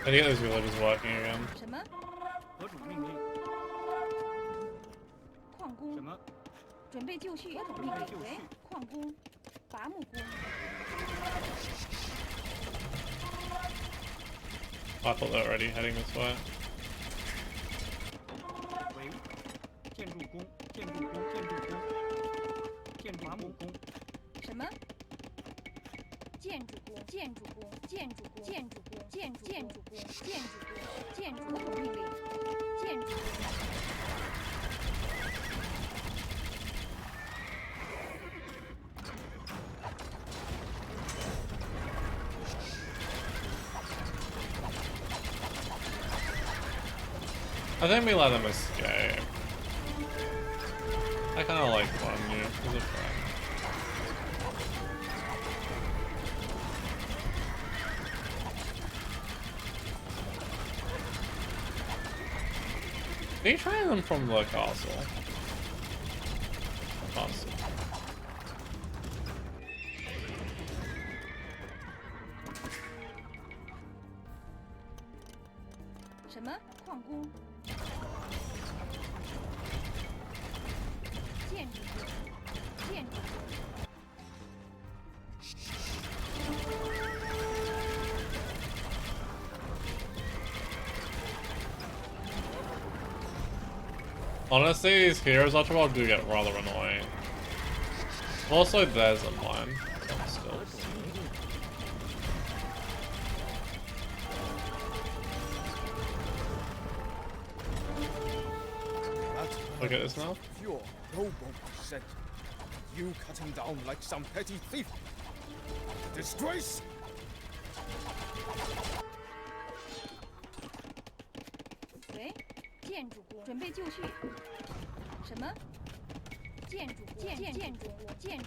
I get those villagers working again. 什么？何种命令？矿工。什么？准备就绪。何种命令？喂，矿工，伐木工。I thought they were already heading this way. 喂，建筑工，建筑工，建筑工，建筑伐木工。什么？建筑工，建筑工，建筑工，建筑工，建筑工，建筑工，建筑工命令，建筑工。I think we let them escape. I kind of like Guandu. He's a friend. Are you trying them from the castle? Castle. 什么矿工？建筑工，建筑工。 Honestly, these heroes ultra do get rather annoying. Also, there's a mine. Still. Look at this now. Pure noble descent. You cut him down like some petty thief. Disgrace! 喂，建筑工，准备就绪。什么？建筑建筑建筑。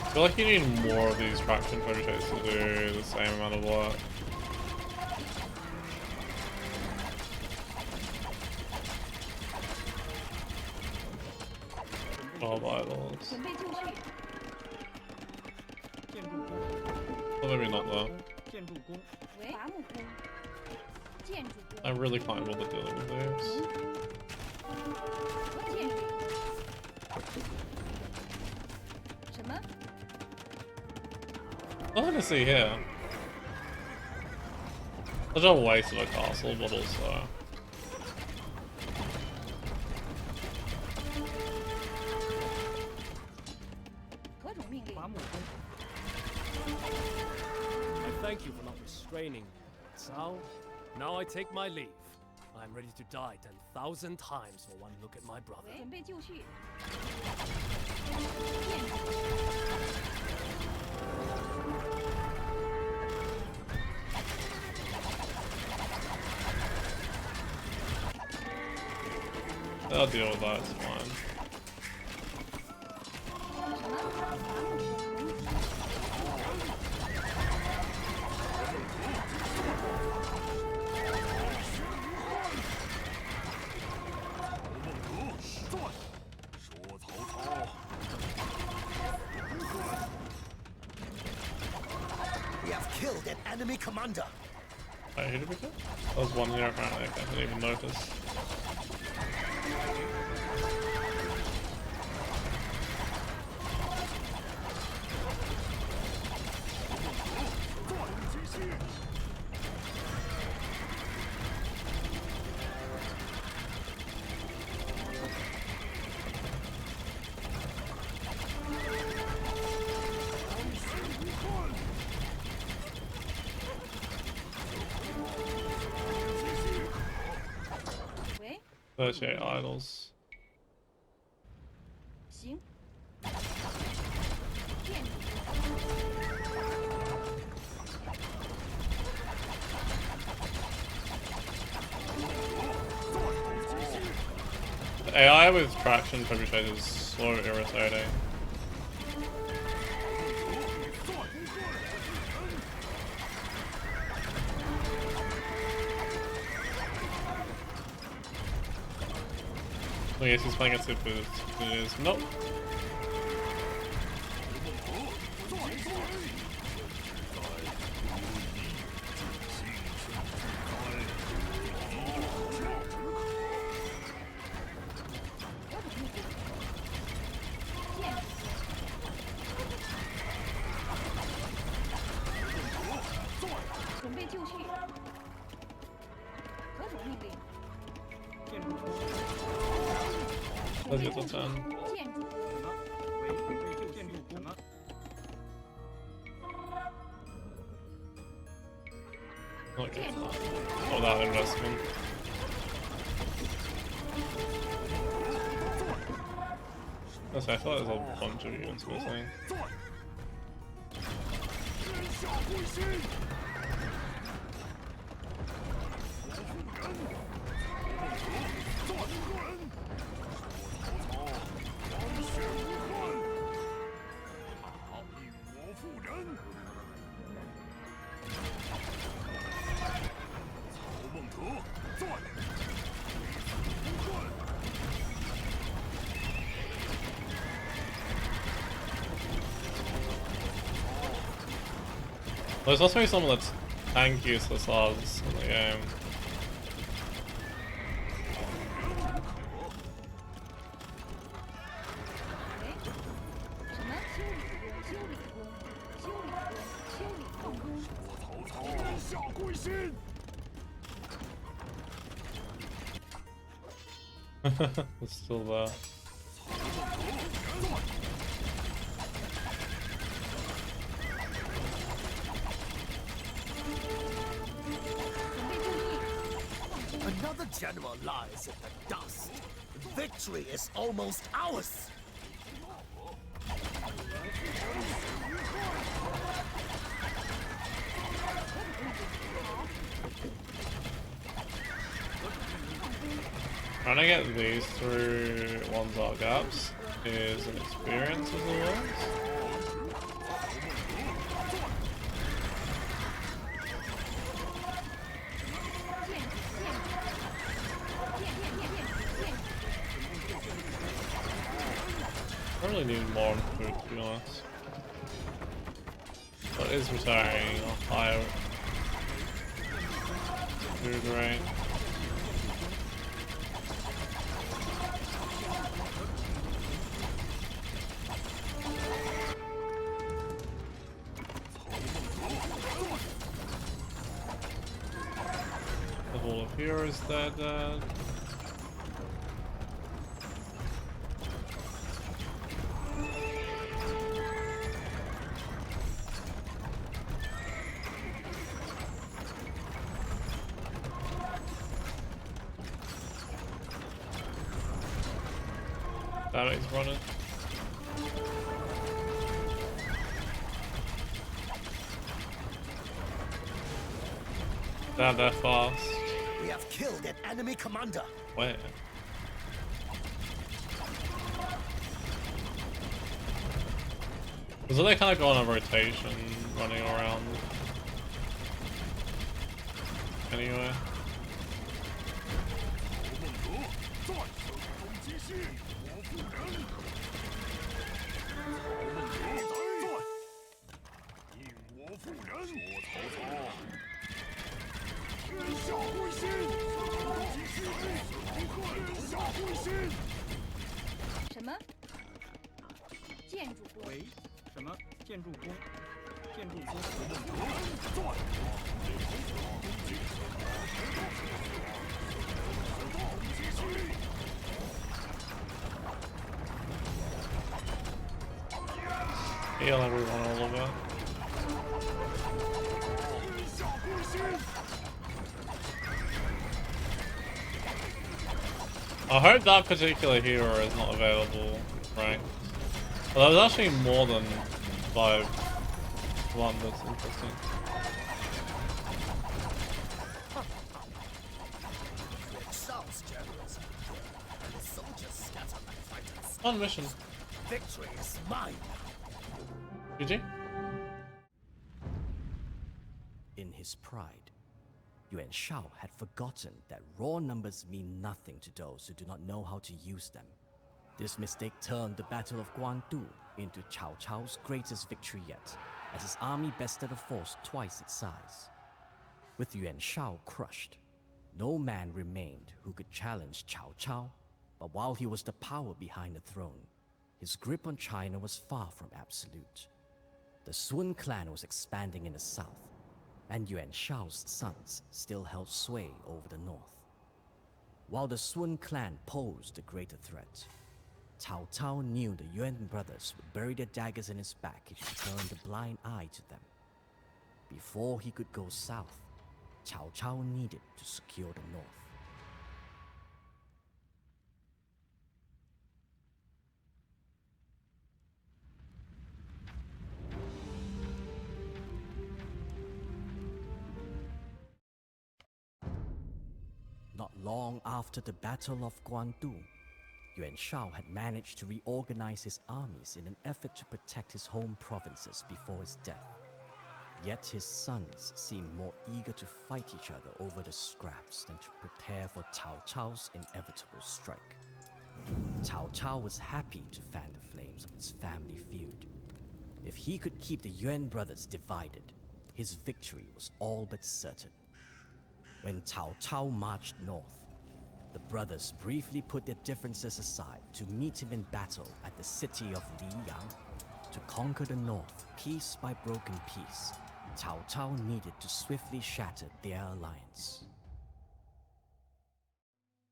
I feel like you need more of these traction projects to do the same amount of work. Oh, vitals. 准备就绪。 建筑工， Well, maybe not that. 建筑工，喂，伐木工，建筑工。 I really can't bother dealing with these. 建筑。什么？ Nothing to see here. Such a waste of a castle, but also. 何种命令？伐木工， I thank you for not restraining me, Cao. Now I take my leave. I'm ready to die 10,000 times for one look at my brother. 准备就绪。 I'll deal with that, it's fine. We have killed an enemy commander. Wait, who did we kill? There was one here apparently, I didn't even notice. Those idols. 行。 The AI with traction perpetrated is so irritating. I guess he's playing a super. It is nope. Let's get the 10. Okay. Oh, that investment. That's, I thought there was a bunch of units missing. There's also some of the tank useless odds in the game. It's still there. Another general lies in the dust. Victory is almost ours. Trying to get these through one's art gaps is an experience as it was. I really need more food, to be honest. But it is retiring a higher food rate. The whole of here is dead. That is running. Not that fast. We have killed an enemy commander. Where? So they kind of go on a rotation, running around. Anyway. Heal everyone a little bit. I hope that particular hero is not available, right? Well, there's actually more than 5. One that's interesting. On mission. Victory is mine. GG. In his pride, Yuan Shao had forgotten that raw numbers mean nothing to those who do not know how to use them. This mistake turned the Battle of Guandu into Cao Cao's greatest victory yet, as his army bested a force twice its size. With Yuan Shao crushed, no man remained who could challenge Cao Cao, but while he was the power behind the throne, his grip on China was far from absolute. The Sun clan was expanding in the south, and Yuan Shao's sons still held sway over the north. While the Sun clan posed the greater threat, Cao Cao knew the Yuan brothers would bury their daggers in his back if he turned a blind eye to them. Before he could go south, Cao Cao needed to secure the north. Not long after the Battle of Guandu, Yuan Shao had managed to reorganize his armies in an effort to protect his home provinces before his death. Yet his sons seemed more eager to fight each other over the scraps than to prepare for Cao Cao's inevitable strike. Cao Cao was happy to fan the flames of his family feud. If he could keep the Yuan brothers divided, his victory was all but certain. When Cao Cao marched north, the brothers briefly put their differences aside to meet him in battle at the city of Liyang. To conquer the north, piece by broken piece, Cao Cao needed to swiftly shatter their alliance.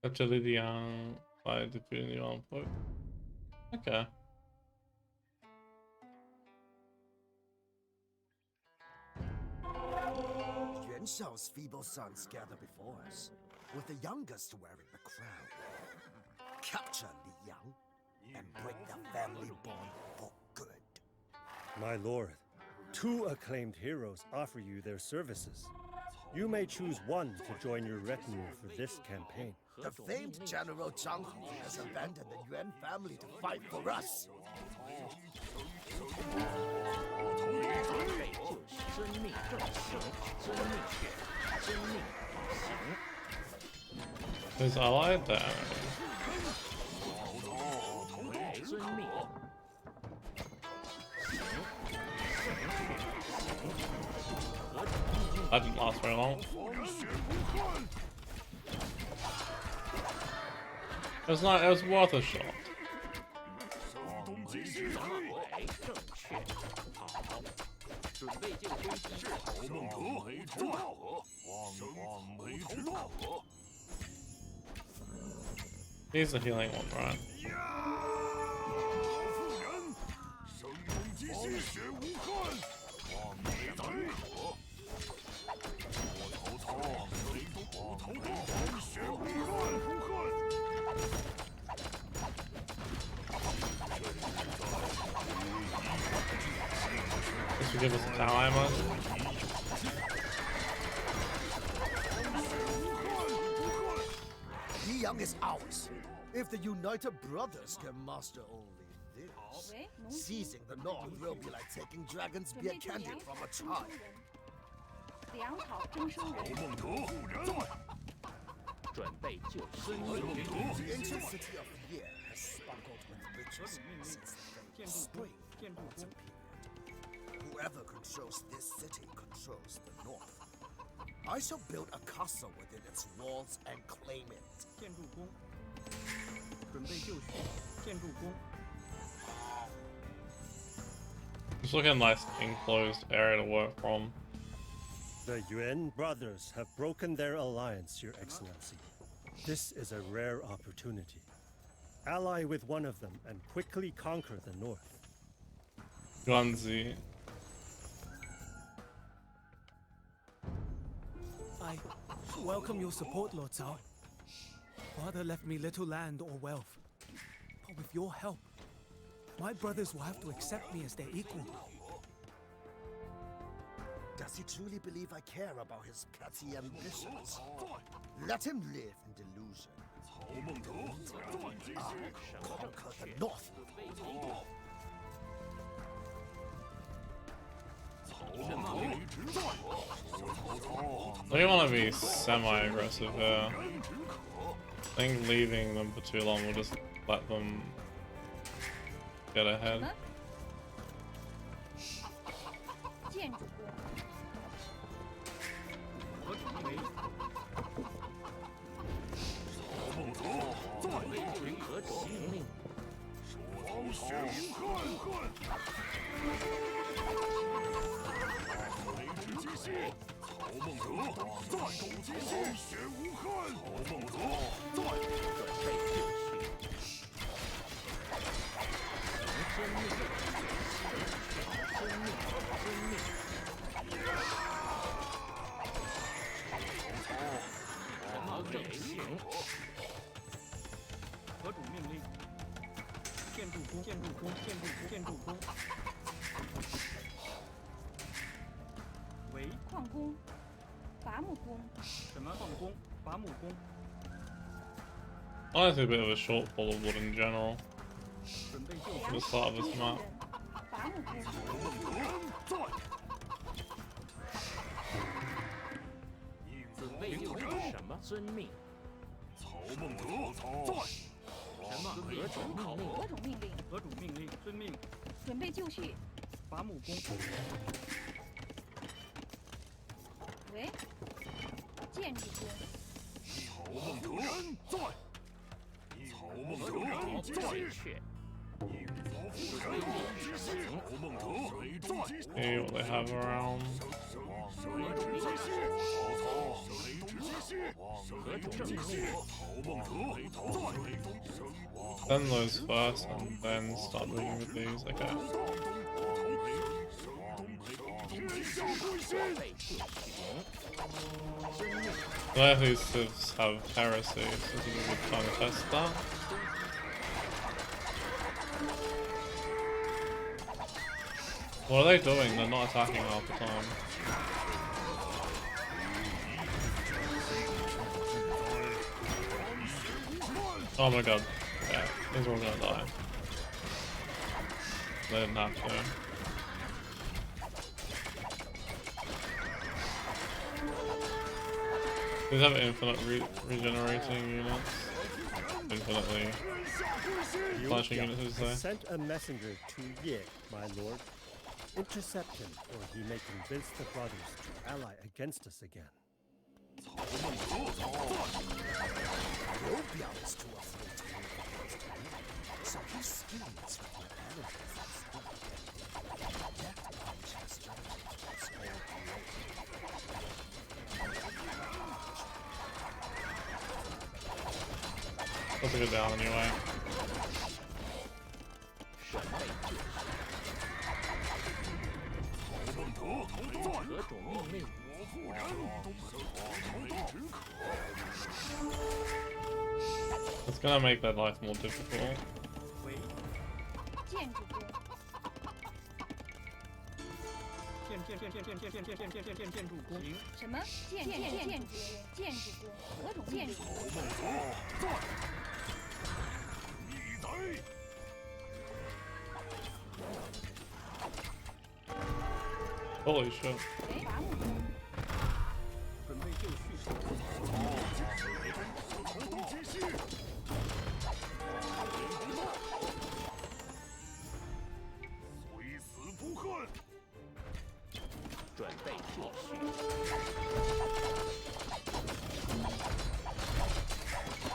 Capture Liyang by defeating the armed folk. Okay. Yuan Shao's feeble sons gather before us, with the youngest wearing the crown. Capture Liyang and break the family bond for good. My lord, 2 acclaimed heroes offer you their services. You may choose one to join your retinue for this campaign. The famed General Zhang Hu has abandoned the Yuan family to fight for us. Who's allied there? That didn't last very long. It was worth a shot. He's the healing one, right? This will give us time. Liyang is ours. If the United Brothers can master only this, seizing the North will be like taking dragon's beer candy from a child. The ancient city of Ye has sparkled with riches since the spring autumn period. Whoever controls this city controls the North. I shall build a castle within its walls and claim it. It's looking a nice enclosed area to work from. The Yuan brothers have broken their alliance, Your Excellency. This is a rare opportunity. Ally with one of them and quickly conquer the north. Guandu. I welcome your support, Lord Cao. Father left me little land or wealth. But with your help, my brothers will have to accept me as their equal. Does he truly believe I care about his petty ambitions? Let him live in delusion. I'll conquer the North. I don't want to be semi-aggressive here. I think leaving them for too long will just let them get ahead. Honestly, a bit of a shortfall of wood in general for the start of this map. 喂，建筑工。曹孟德在。曹孟德在。 See what they have around. Send those first and then start moving with these. Okay. Where these civs have heresy, so this is a good time to test that. What are they doing? They're not attacking half the time. Oh my god. Yeah, these are all gonna die. They didn't have to. These have infinite regenerating units. Infinitely flashing units, as they say. Sent a messenger to Ye, my lord. Intercept him, or he may convince the brothers to ally against us again. Opium is too afraid to move against him, so he schemes with your enemies instead. That punch has started its all Let's go down anyway. It's gonna make that life more difficult. 建筑工。建筑工。什么？建筑工？何种建筑工？ Holy shit. 准备就绪。虽死不恨。准备就绪。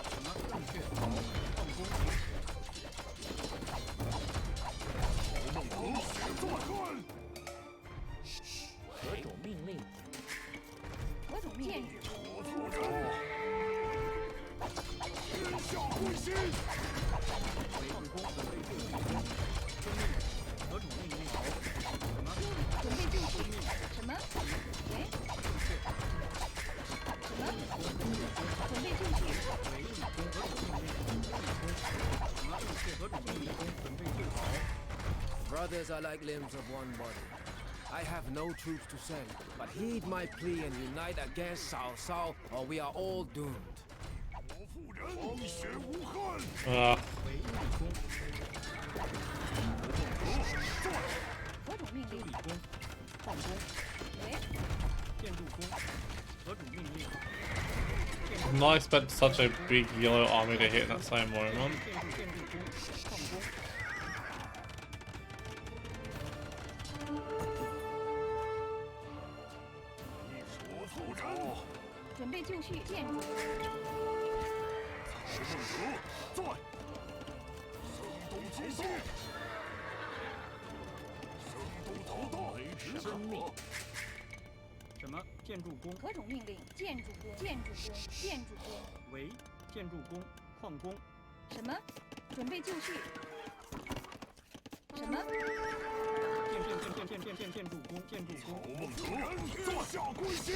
什么？正确。放工。曹孟德现在干。 何种命令？何种建筑工？天下归心。放工，准备就绪。何种命令？什么？准备就绪。什么？喂？什么？准备就绪。何种命令？准备就绪。 Brothers are like limbs of one body. I have no troops to send, but heed my plea and unite against Cao Cao, or we are all doomed. 我妇人，方血无憾。何种命令？理工，放工。喂？建筑工，何种命令？ Did not expect such a big yellow army to hit in that same moment. 建筑工，放工。 准备就绪，建筑。曹孟德在。声东击西。声东逃盗。生命。什么？建筑工。何种命令？建筑工，建筑工，建筑工。喂，建筑工，矿工。什么？准备就绪。什么？建筑工，建筑工。曹孟德，天下归心。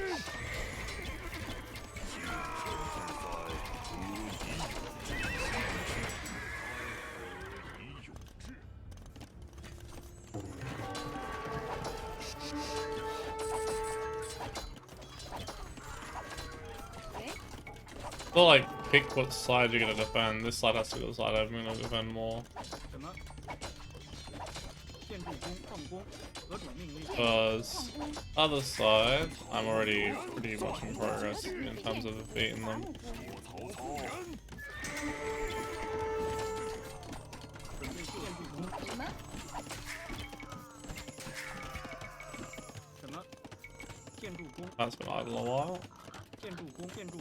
But like, pick what side you're gonna defend. This side has to be the side I'm gonna defend more. Because other side, I'm already pretty much in progress in terms of defeating them. That's been idle a while. 建筑工，建筑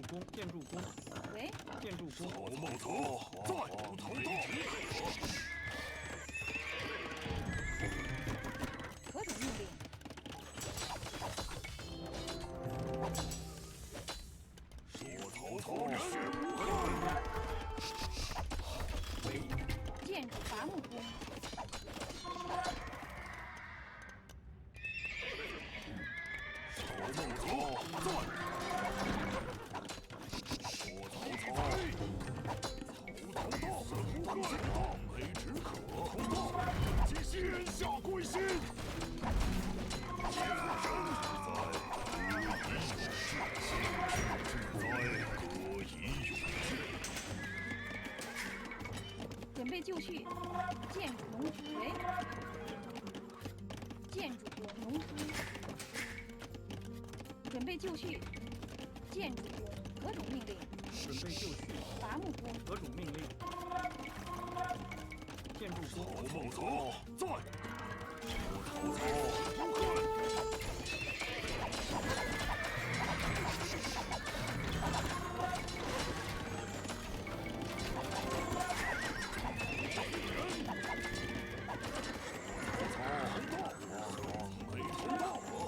工，建筑工，喂，建筑工。何种命令？建筑伐木工。准备就绪，建筑农夫为建筑工农夫，准备就绪，建筑工何种命令？准备就绪，伐木工何种命令？建筑工。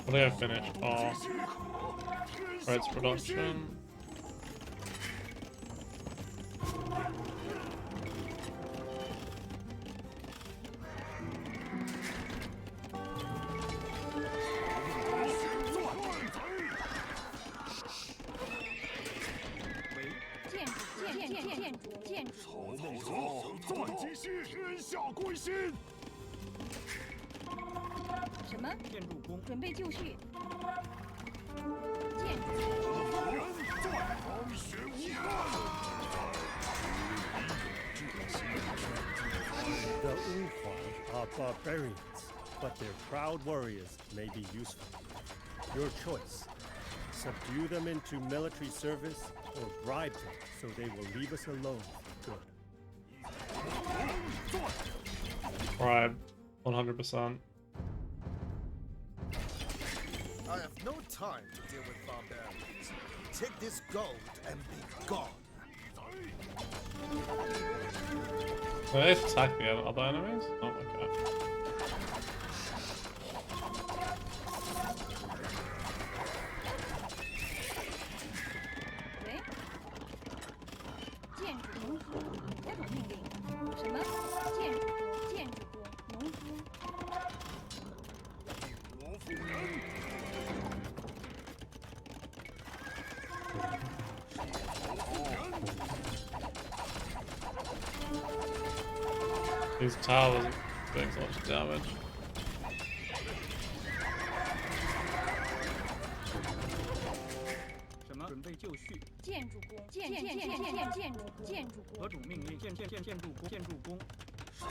I think I finished off Red's production. What? 什么？建筑工。准备就绪。建筑。The Unhuan are barbarians, but their proud warriors may be useful. Your choice. Subdue them into military service or bribe them so they will leave us alone for good. Bribe, 100%. I have no time to deal with barbarians. Take this gold and be gone. Are they attack the other enemies? Oh, okay. 喂，建筑农夫，何种命令？什么？建筑工，建筑工，农夫。罗夫人。 These towers are doing so much damage. 什么？准备就绪。建筑工，建筑工。何种命令？建筑工，建筑工。淌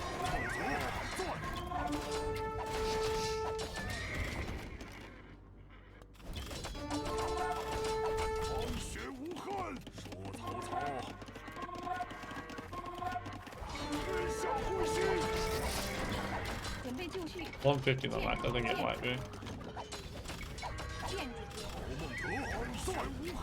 血无憾。说曹操。 准备就绪。 150 on that, I think it might be. 建筑工。敖孟德淌血无憾。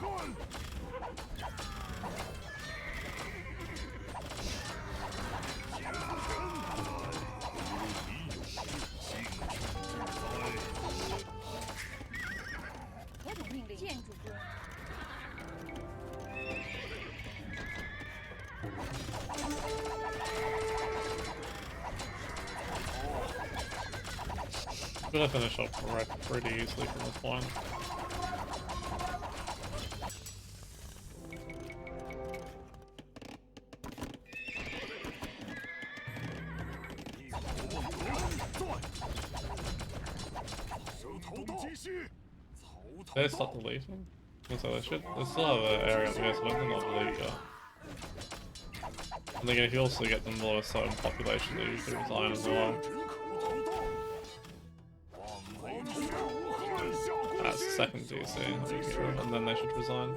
何种命令？建筑工。 I'm gonna finish up Red pretty easily from this point. They stop deleting? So they should. They still have an area, I guess, I don't think they'll delete yet. And then if you also get them below a certain population, they usually resign as well. That's the second DC, and then they should resign.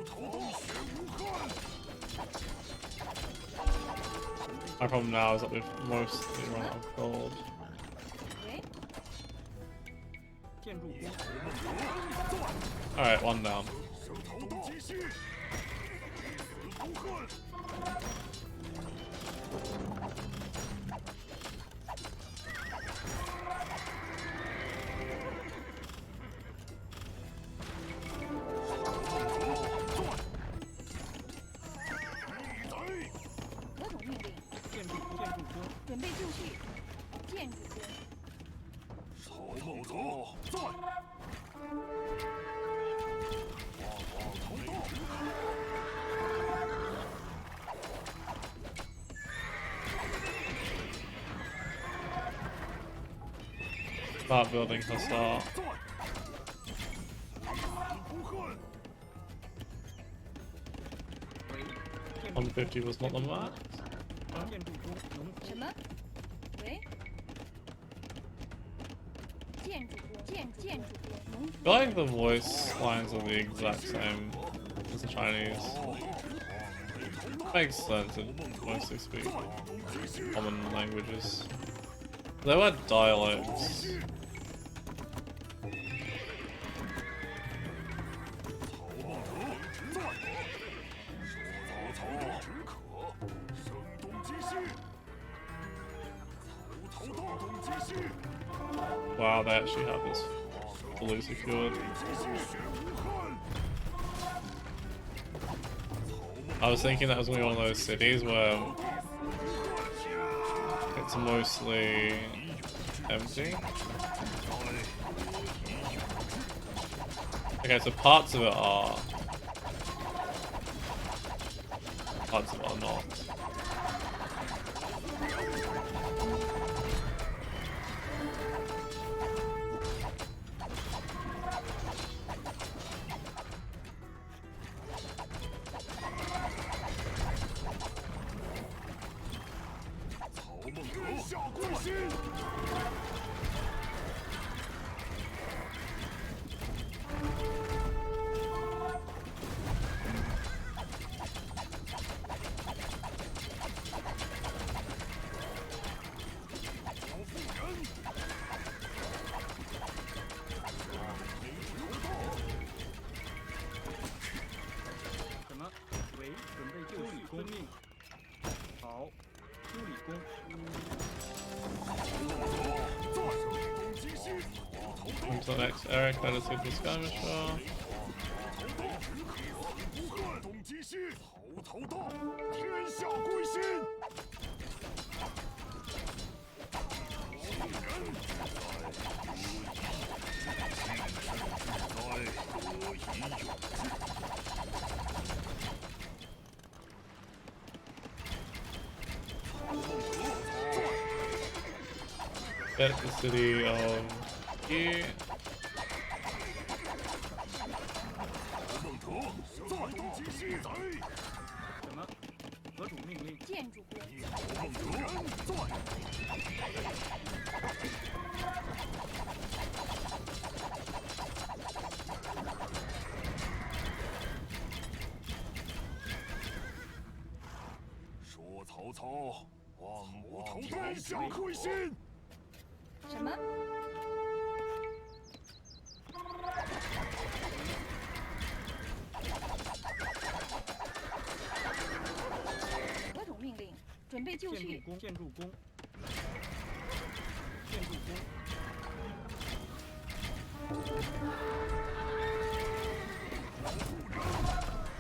My problem now is that we've mostly run out of gold. 建筑工。Alright, one down. Start building hostile. 150 was not the max. I feel like the voice lines are the exact same as the Chinese. Makes sense, it mostly speak common languages. There were dialects. Wow, they actually have this fully secured. I was thinking that was going to be one of those cities where it's mostly empty. Okay, so parts of it are. Parts of it are not. Until next Eric, I just hit the skirmisher. Get the city of here.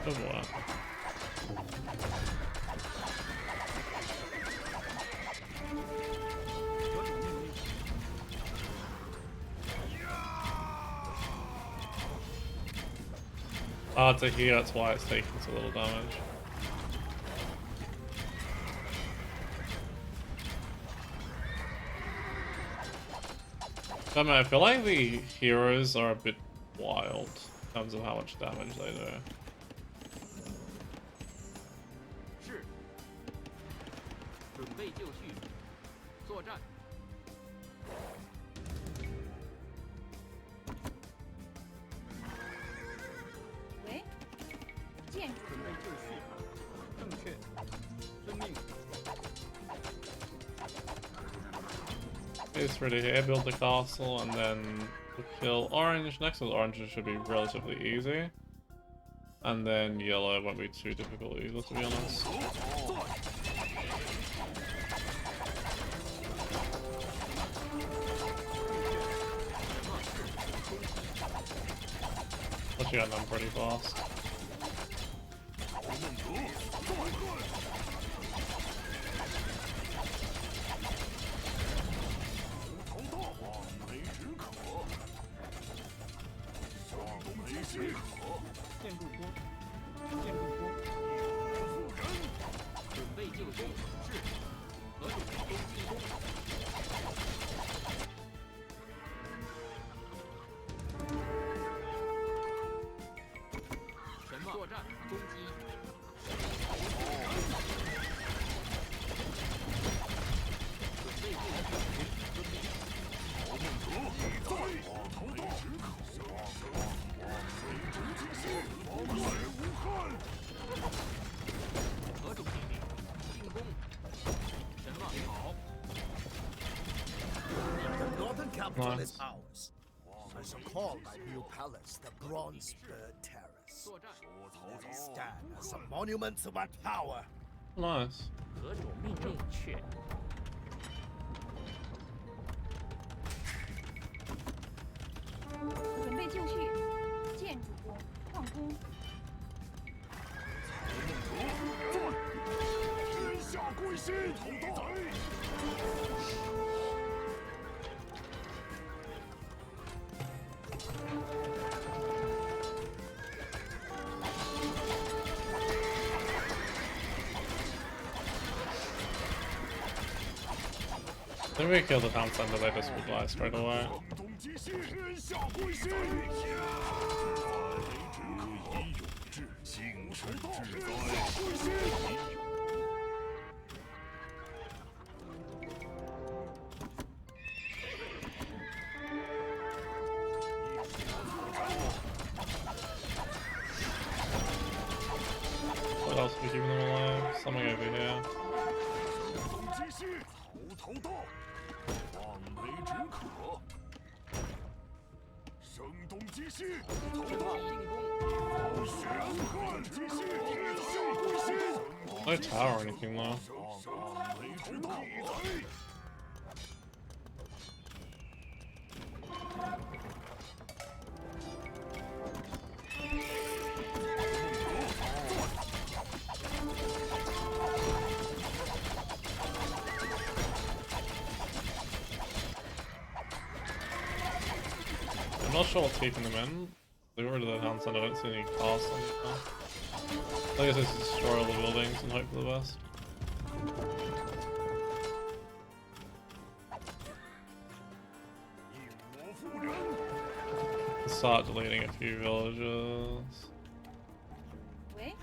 Oh boy. Hard to hear, that's why it's taking so little damage. I don't know, I feel like the heroes are a bit wild in terms of how much damage they do. It's ready here, build the castle and then We'll kill orange. Next with orange should be relatively easy. And then yellow won't be too difficult either, to be honest. Actually got them pretty fast. Capital is ours. I shall call my new palace the Bronze Bird Terrace. Let it stand as a monument to my power. Nice. 何种命令确？ 准备就绪，建筑工、矿工。天下归心，头头。 Then we kill the town center, they just would die straight away. What else are we keeping them alive? Something over here. 头到，望为止可。声东击西，头到，血汗之心，天下归心。 No tower or anything though. I'm not sure what's keeping them in. They got rid of the town center, I don't see any cars on it now. I guess it's destroy all the buildings and hope for the best. Start deleting a few villages.喂。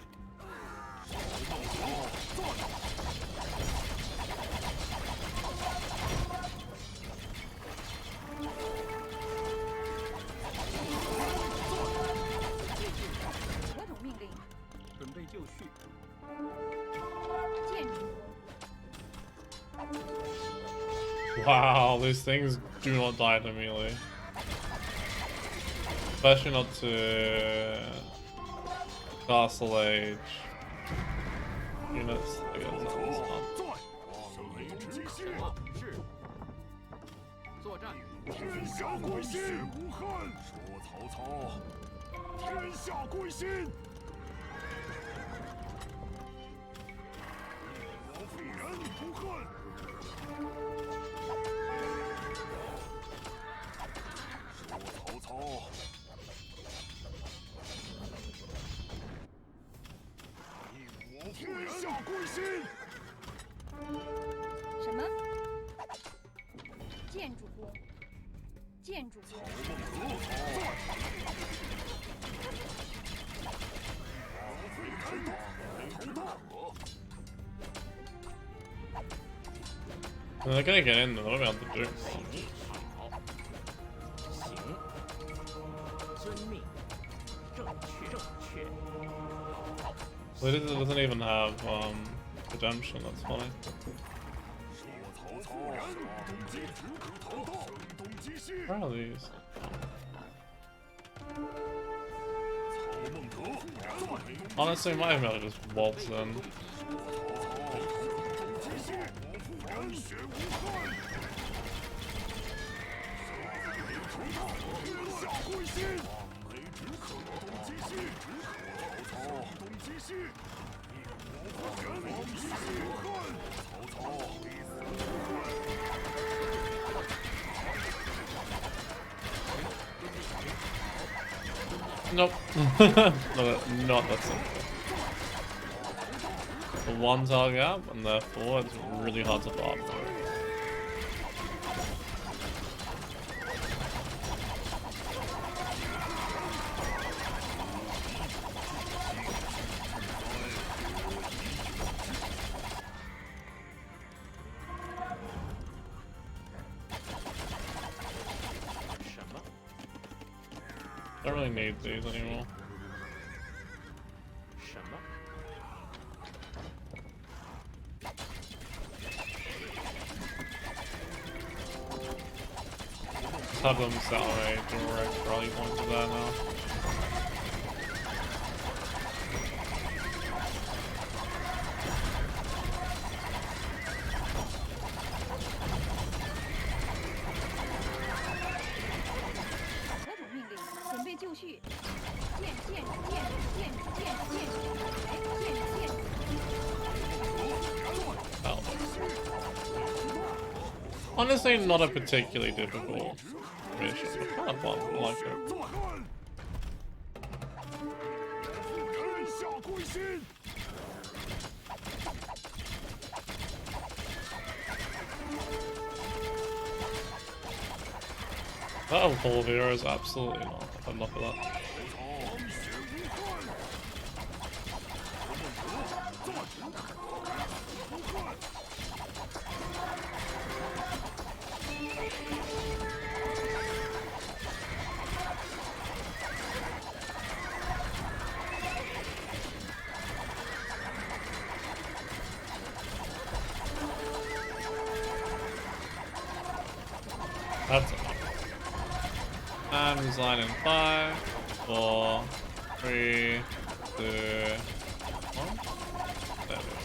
何种命令？准备就绪。建筑工。 Wow, these things do not die immediately. Especially not to Castle Age units. I guess that was not. 作战，天下归心，无憾。说曹操，天下归心。我妇人无憾。说曹操。 天下归心。什么？建筑工。建筑工。They're gonna get in, they're not about to do it. 行，遵命，正确。 Well, it doesn't even have redemption, that's funny. Where are these? Honestly, might have been just waltz in. Nope. No, not that simple. The one target up, and therefore it's really hard to block. I don't really need these anymore. Have them sell a direct rally point to that now. 就绪，建。 Honestly, not a particularly difficult mission. Kind of fun, I like it. That whole here is absolutely not. Enough of that. That's enough. And resign in 5, 4, 3, 2, 1. There we go.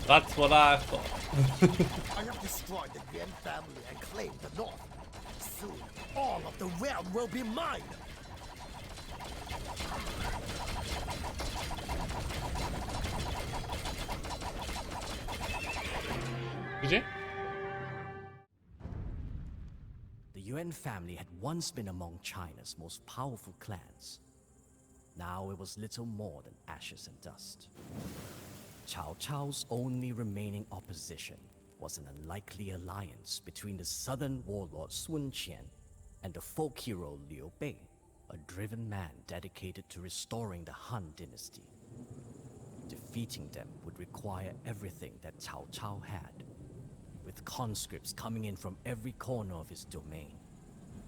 That's what I thought. I have destroyed the Yuan family and claimed the north. Soon, all of the realm will be mine. Did you? The Yuan family had once been among China's most powerful clans. Now it was little more than ashes and dust. Cao Cao's only remaining opposition was an unlikely alliance between the southern warlord Sun Qian and the folk hero Liu Bei, a driven man dedicated to restoring the Han dynasty. Defeating them would require everything that Cao Cao had. With conscripts coming in from every corner of his domain,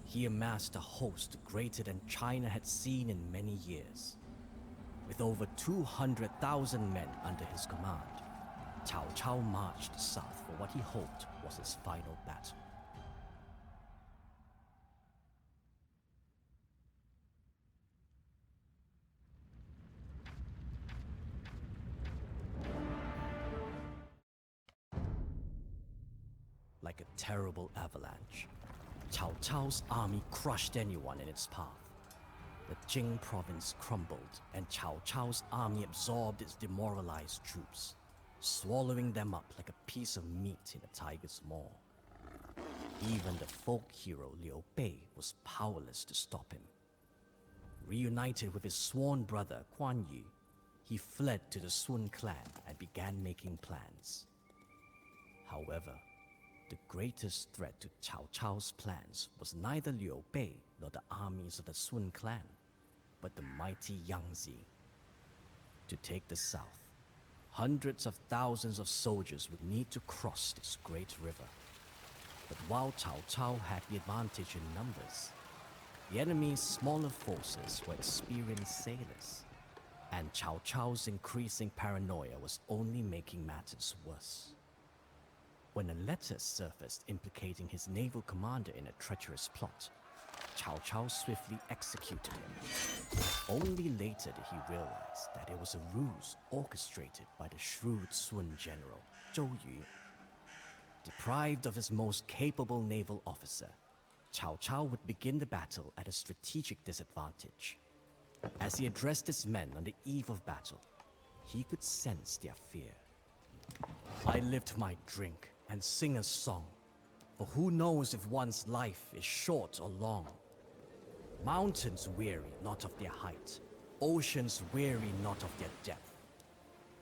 he amassed a host greater than China had seen in many years. With over 200,000 men under his command, Cao Cao marched south for what he hoped was his final battle. Like a terrible avalanche, Cao Cao's army crushed anyone in its path. The Jing province crumbled, and Cao Cao's army absorbed its demoralized troops, swallowing them up like a piece of meat in a tiger's maw. Even the folk hero Liu Bei was powerless to stop him. Reunited with his sworn brother Guan Yu, he fled to the Sun clan and began making plans. However, the greatest threat to Cao Cao's plans was neither Liu Bei nor the armies of the Sun clan, but the mighty Yangtze. To take the south, hundreds of thousands of soldiers would need to cross this great river. But while Cao Cao had the advantage in numbers, the enemy's smaller forces were experienced sailors. And Cao Cao's increasing paranoia was only making matters worse. When a letter surfaced implicating his naval commander in a treacherous plot, Cao Cao swiftly executed him. Only later did he realize that it was a ruse orchestrated by the shrewd Sun general, Zhou Yu. Deprived of his most capable naval officer, Cao Cao would begin the battle at a strategic disadvantage. As he addressed his men on the eve of battle, he could sense their fear. I lift my drink and sing a song, for who knows if one's life is short or long. Mountains weary not of their height, oceans weary not of their depth.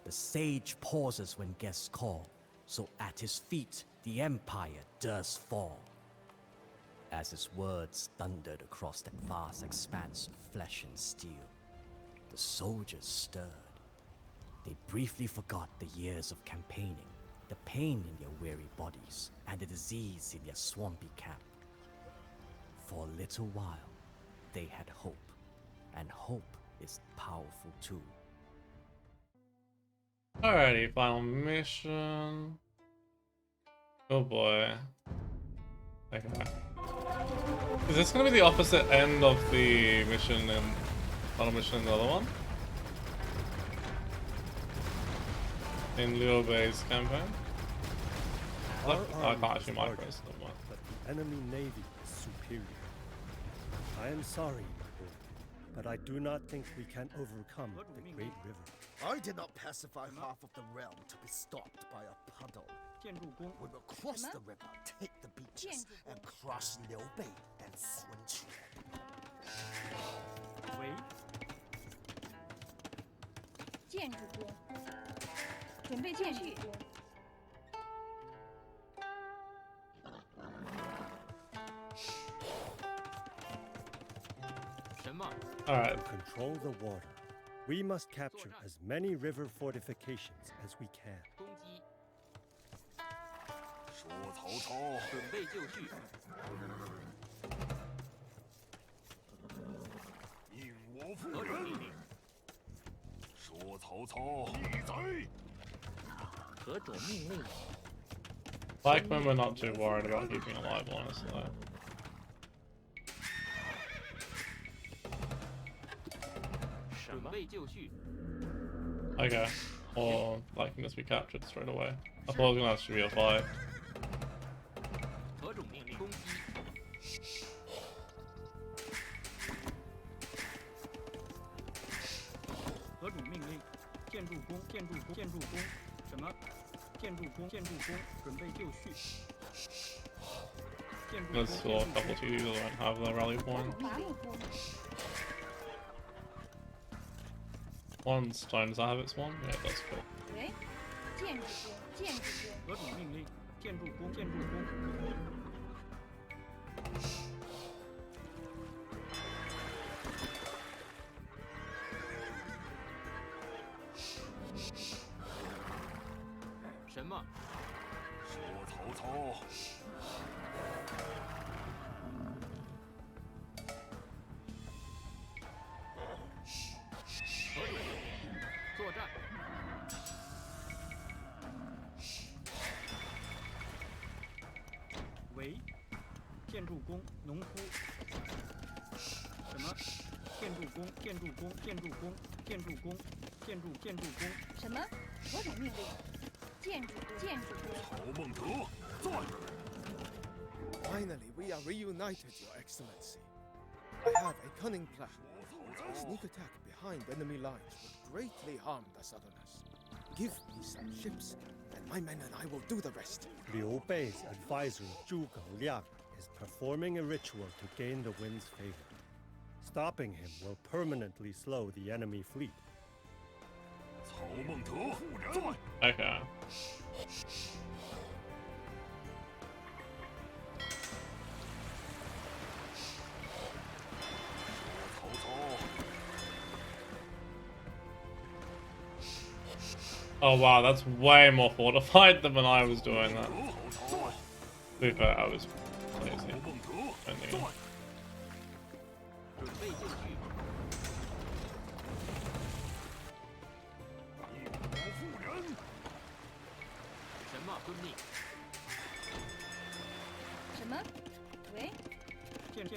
The sage pauses when guests call, so at his feet the empire does fall. As his words thundered across that vast expanse of flesh and steel, the soldiers stirred. They briefly forgot the years of campaigning, the pain in their weary bodies, and the disease in their swampy camp. For a little while, they had hope, and hope is powerful too. Alrighty, final mission. Oh boy. Okay. Is this gonna be the opposite end of the mission and final mission in the other one? In Liu Bei's campaign? I can't actually micro stuff. But the enemy navy is superior. I am sorry, my boy, but I do not think we can overcome the Great River. I did not pacify half of the realm to be stopped by a puddle. We will cross the river, take the beaches, and crush Liu Bei and Sun Quan. 喂，建筑工，准备建筑工。什么？ Alright. To control the water, we must capture as many river fortifications as we can. 攻击，说曹操，准备就绪。应我赴何种任。命令？说曹操，义在。何种命令？ Like when we're not too worried about keeping alive, honestly. 准备就绪。 Okay. Or like can just be captured straight away. I thought it was gonna actually be a fight. 何种命令？攻击。何种命令？建筑工，建筑工，建筑工，什么？建筑工，建筑工，准备就绪。建筑工， Let's saw a couple of you that don't have the rally point. 伐木工， One stone, does that have its one? Yeah, that's cool. 喂，建筑工，建筑工。何种命令？建筑工，建筑工。什么？说曹操，何种命令？作战。喂，建筑工，农夫。什么？建筑工，建筑工，建筑工，建筑工，建筑工。什么？何种命令？建筑工，建筑工。曹孟德，在。 Finally, we are reunited, Your Excellency. I have a cunning plan. A sneak attack behind enemy lines would greatly harm the Southerners. Give me some ships, and my men and I will do the rest. Liu Bei's advisor Zhuge Liang is performing a ritual to gain the wind's favor. Stopping him will permanently slow the enemy fleet. 曹孟德，在。 Okay. Oh wow, that's way more fortified than when I was doing that. To be fair, I was lazy. Spending. 准备就绪。遵命。什么？喂？建筑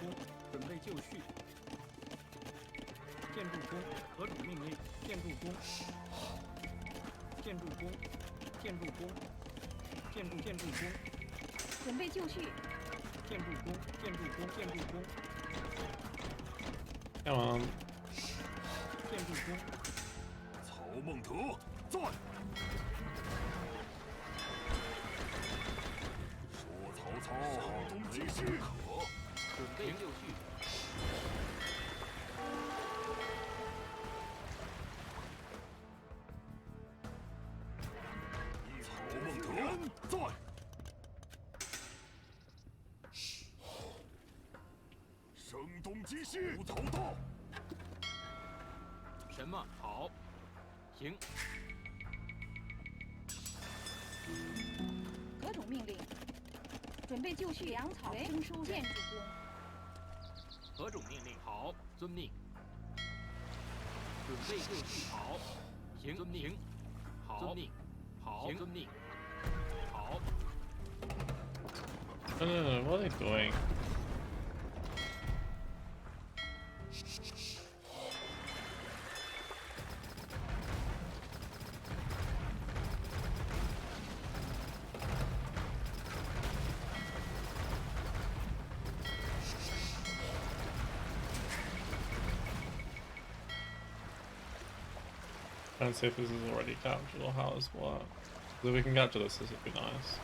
工，准备就绪。建筑工，何种命令？建筑工，准备就绪。建筑工。Come on. 建筑工。曹孟德在。说曹操没事可。准备就绪。曹孟德在。声东击西，吴曹到。什么？好，行。何种命令？准备就绪。粮草征收建筑工。何种命令？好，遵命。准备就绪。好，行，遵命。好，遵命。好，遵命。好。What are they doing? Trying to see if this is already captured or how this works. If we can capture this would be nice.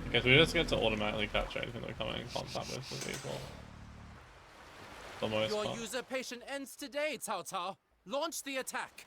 Okay, so we just get to automatically capture anything that we come in contact with the people. For the most Your part. usurpation ends today, Cao Cao. Launch the attack.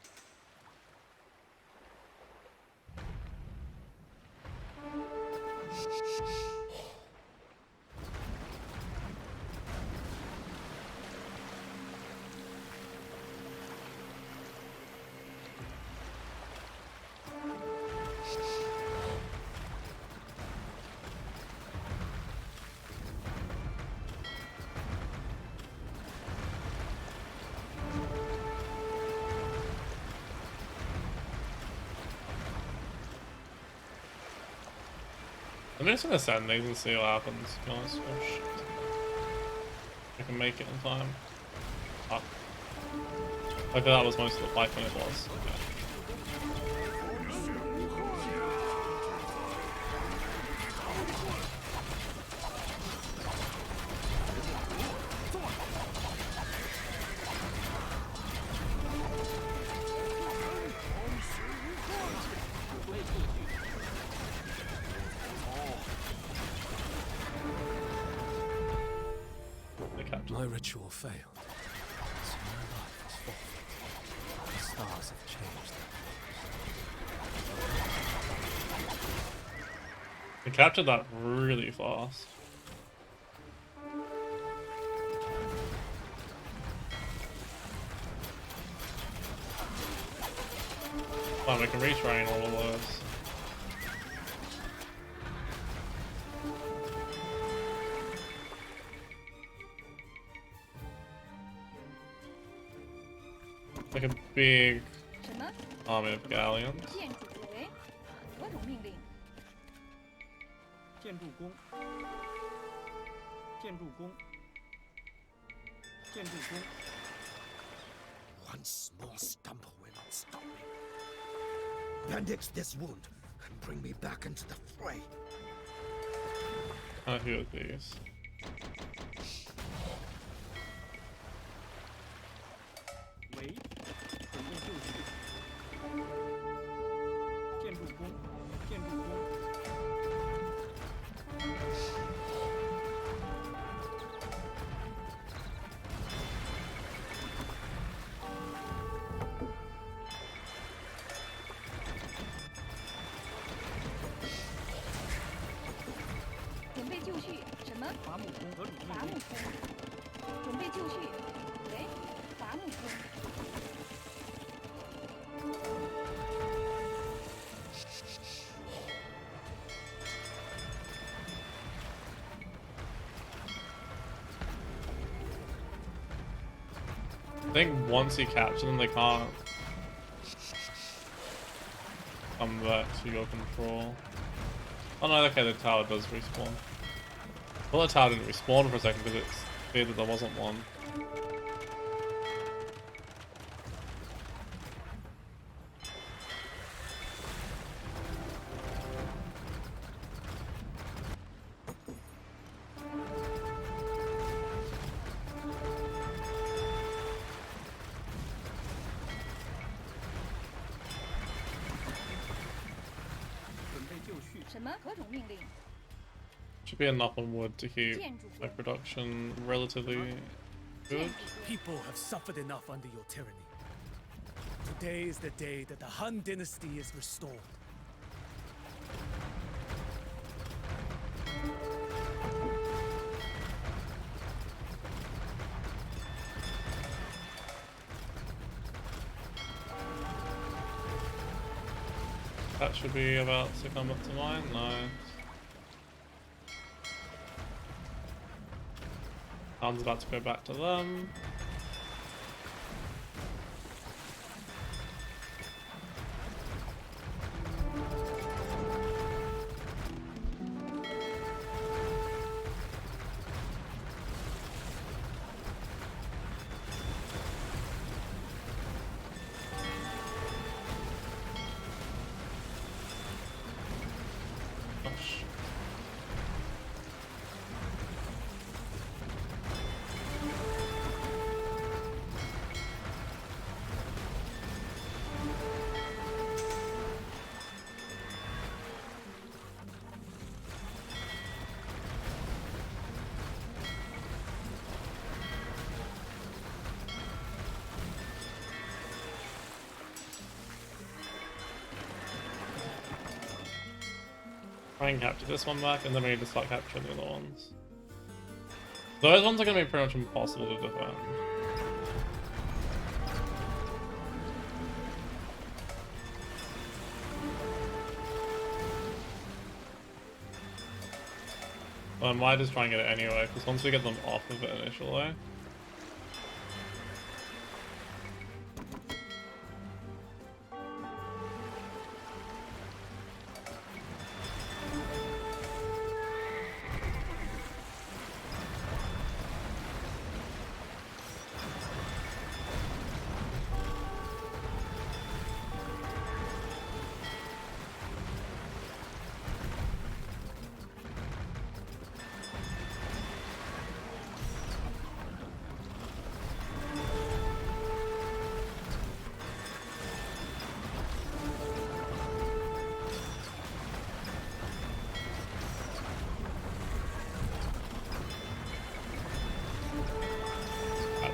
I'm just gonna send these and see what happens, to be honest. Oh shit. I can make it in time. Fuck. I thought that was most of the fight when it was. Okay. My ritual failed. So my life was forfeit. The stars have changed. We captured that really fast. Wow, we can retrain all of those. Like a big army of galleons. 何种命令？建筑工。One small stump will not stop me. Bandage this wound and bring me back into the fray. I hear these. Wait. 准备就绪。建筑工。准备就绪。什么？伐木工。何种命令？伐木工。准备就绪。喂，伐木工。I think once you capture them, they can't come back to your control. Oh no, okay, the tower does respawn. Well, the tower didn't respawn for a second because it's clear that there wasn't one. Should be enough on wood to keep my production relatively good. People have suffered enough under your tyranny. Today is the day that the Han dynasty is restored. That should be about to come up to mine. Nice. Han's about to go back to them. Try and capture this one back, and then we need to start capturing the other ones. Those ones are going to be pretty much impossible to defend. I might just try and get it anyway, because once we get them off of it initially...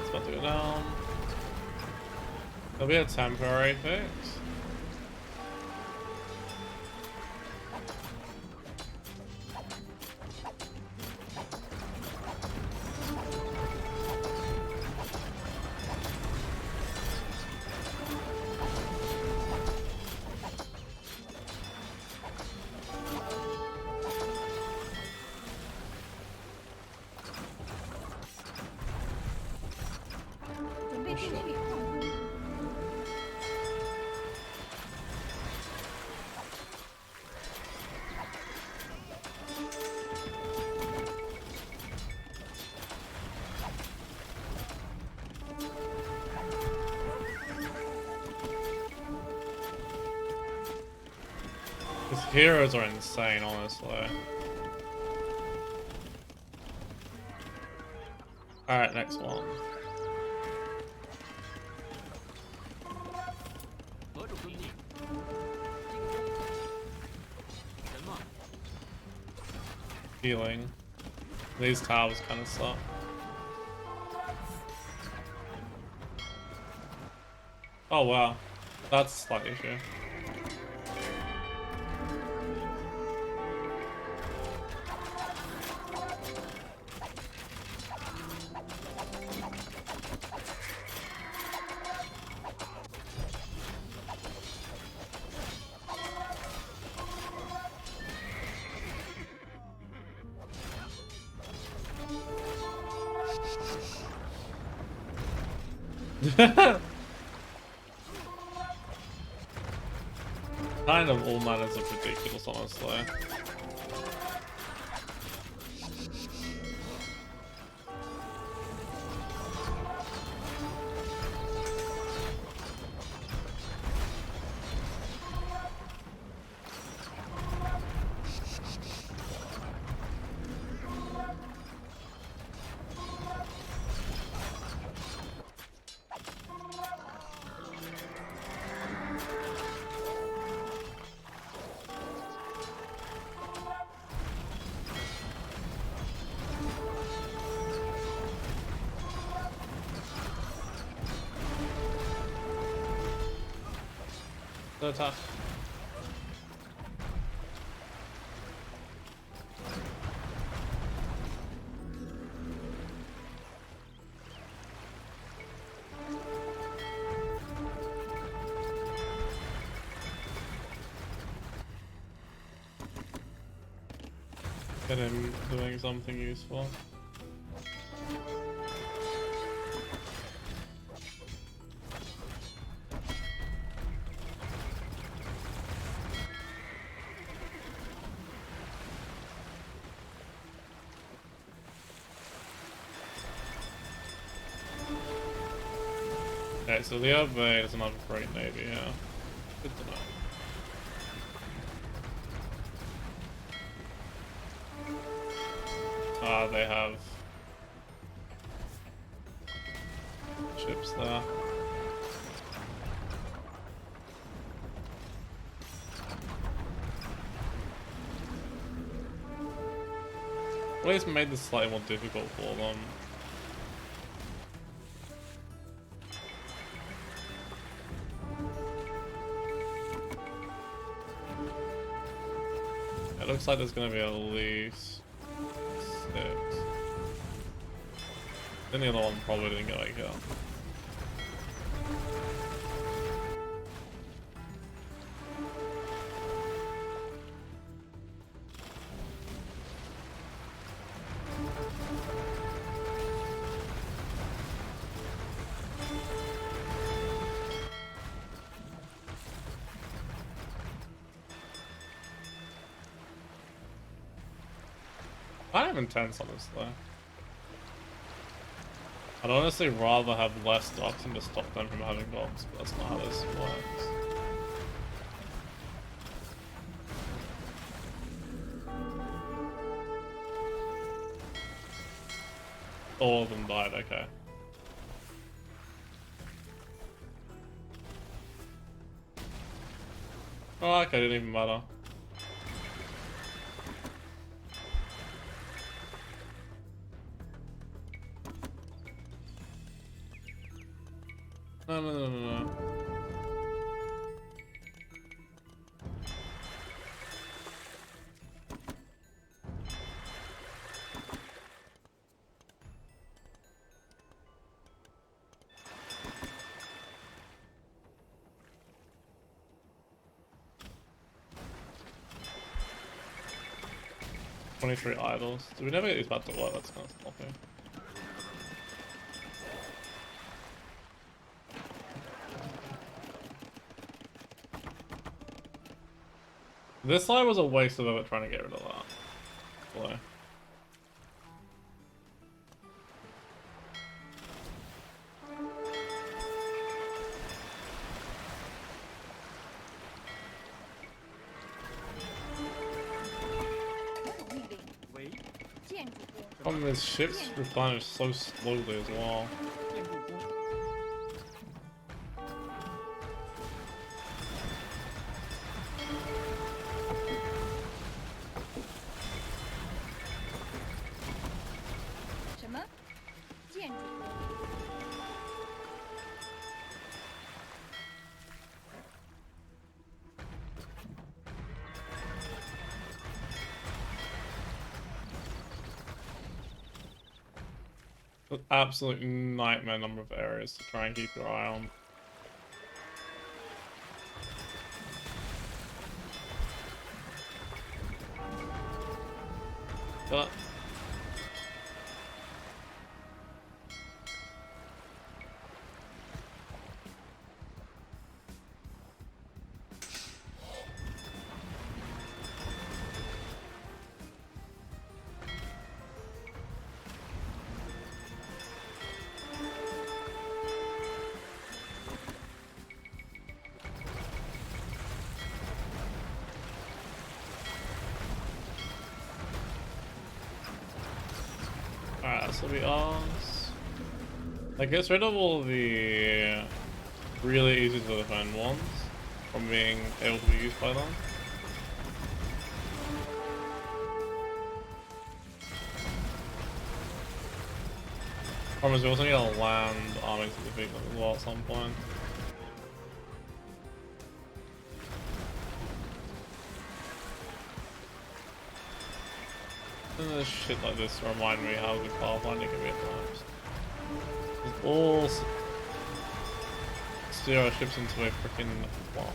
About to go down. There'll be a temporary fix. These heroes are insane, honestly. Alright, next one. Healing. These towers kind of suck. Oh wow, that's a slight issue. Kind of all manners of ridiculous, honestly. So tough. Get him doing something useful. Okay, so the other is another great navy, yeah. Good to know. They have ships there. At least made this slightly more difficult for them. It looks like there's gonna be at least 6. Then the other one probably didn't get like out. Kind of intense, honestly. I'd honestly rather have less docks and just stop them from having docks, but that's not how this works. All of them died, okay. Oh, okay, didn't even matter. No. 23 idols. Do we never get these back to work? That's kind of sloppy. This slide was a waste of effort trying to get rid of that. Boy. Problem is, ships replenish so slowly as well. Absolute nightmare number of areas to try and keep your eye on. But This will be ours. That gets rid of all the really easy to defend ones from being able to be used by them. Problem is we also need a land army to defeat them as well at some point. And there's shit like this to remind me how good Pathfinder can be at times. There's all steer our ships into a freaking wall.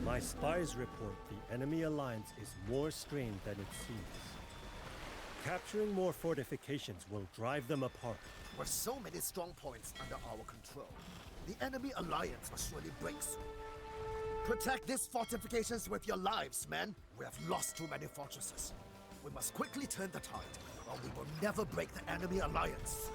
My spies report the enemy alliance is more strained than it seems. Capturing more fortifications will drive them apart. With so many strong points under our control, the enemy alliance will surely break soon. Protect these fortifications with your lives, men. We have lost too many fortresses. We must quickly turn the tide, or we will never break the enemy alliance.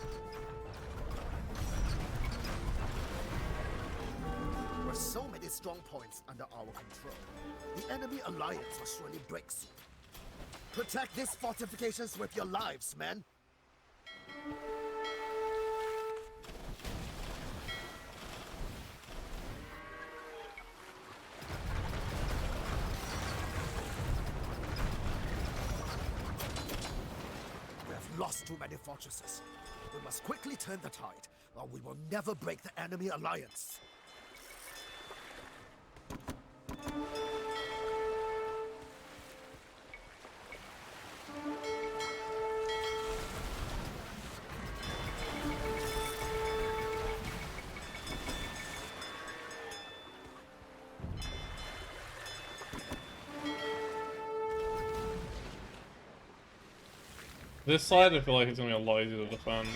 With so many strong points under our control, the enemy alliance will surely break soon. Protect these fortifications with your lives, men. We have lost too many fortresses. We must quickly turn the tide, or we will never break the enemy alliance. This side, I feel like it's gonna be a lot easier to defend.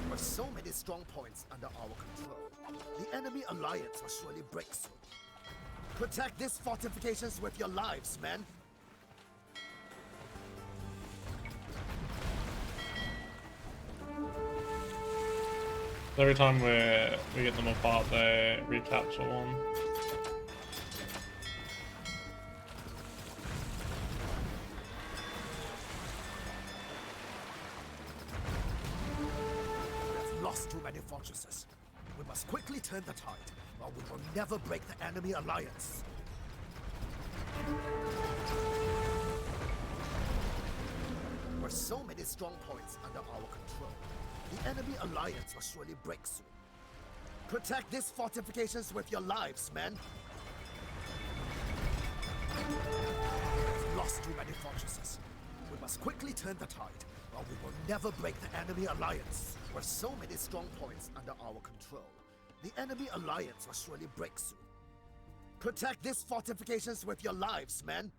With so many strong points under our control, the enemy alliance will surely break soon. Protect these fortifications with your lives, men. Every time we get them apart, they recapture one. We have lost too many fortresses. We must quickly turn the tide, or we will never break the enemy alliance. With so many strong points under our control, the enemy alliance will surely break soon. Protect these fortifications with your lives, men. We've lost too many fortresses. We must quickly turn the tide, or we will never break the enemy alliance. With so many strong points under our control, the enemy alliance will surely break soon. Protect these fortifications with your lives, men.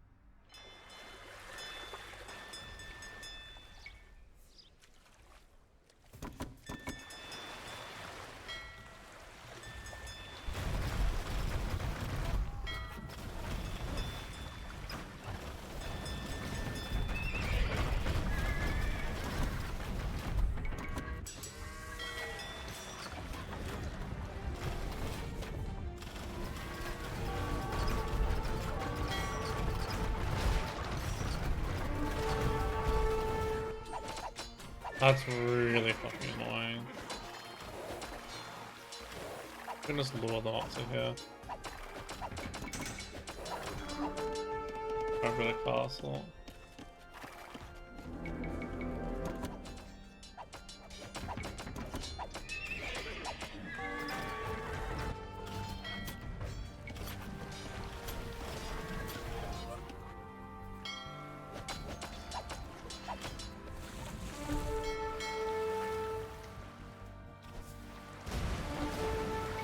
That's really fucking annoying. I can just lure them up to here. Over the castle.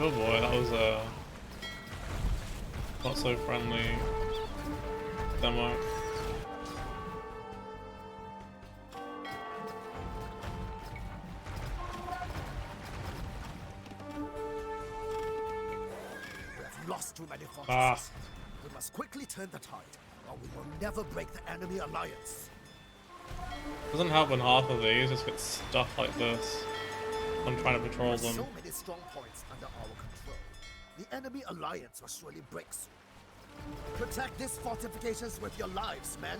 Oh boy, that was a not so friendly demo. We have lost too many fortresses. We must quickly turn the tide, or we will never break the enemy alliance. Doesn't help when half of these just get stuck like this. I'm trying to patrol them. So many strong points under our control. The enemy alliance will surely break soon. Protect these fortifications with your lives, men.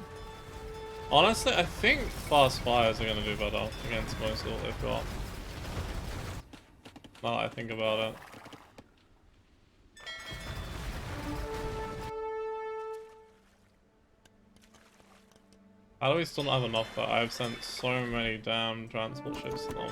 Honestly, I think fast fires are going to do better against most of what they've got. Now that I think about it. How do we still not have enough that I've sent so many damn transport ships to them?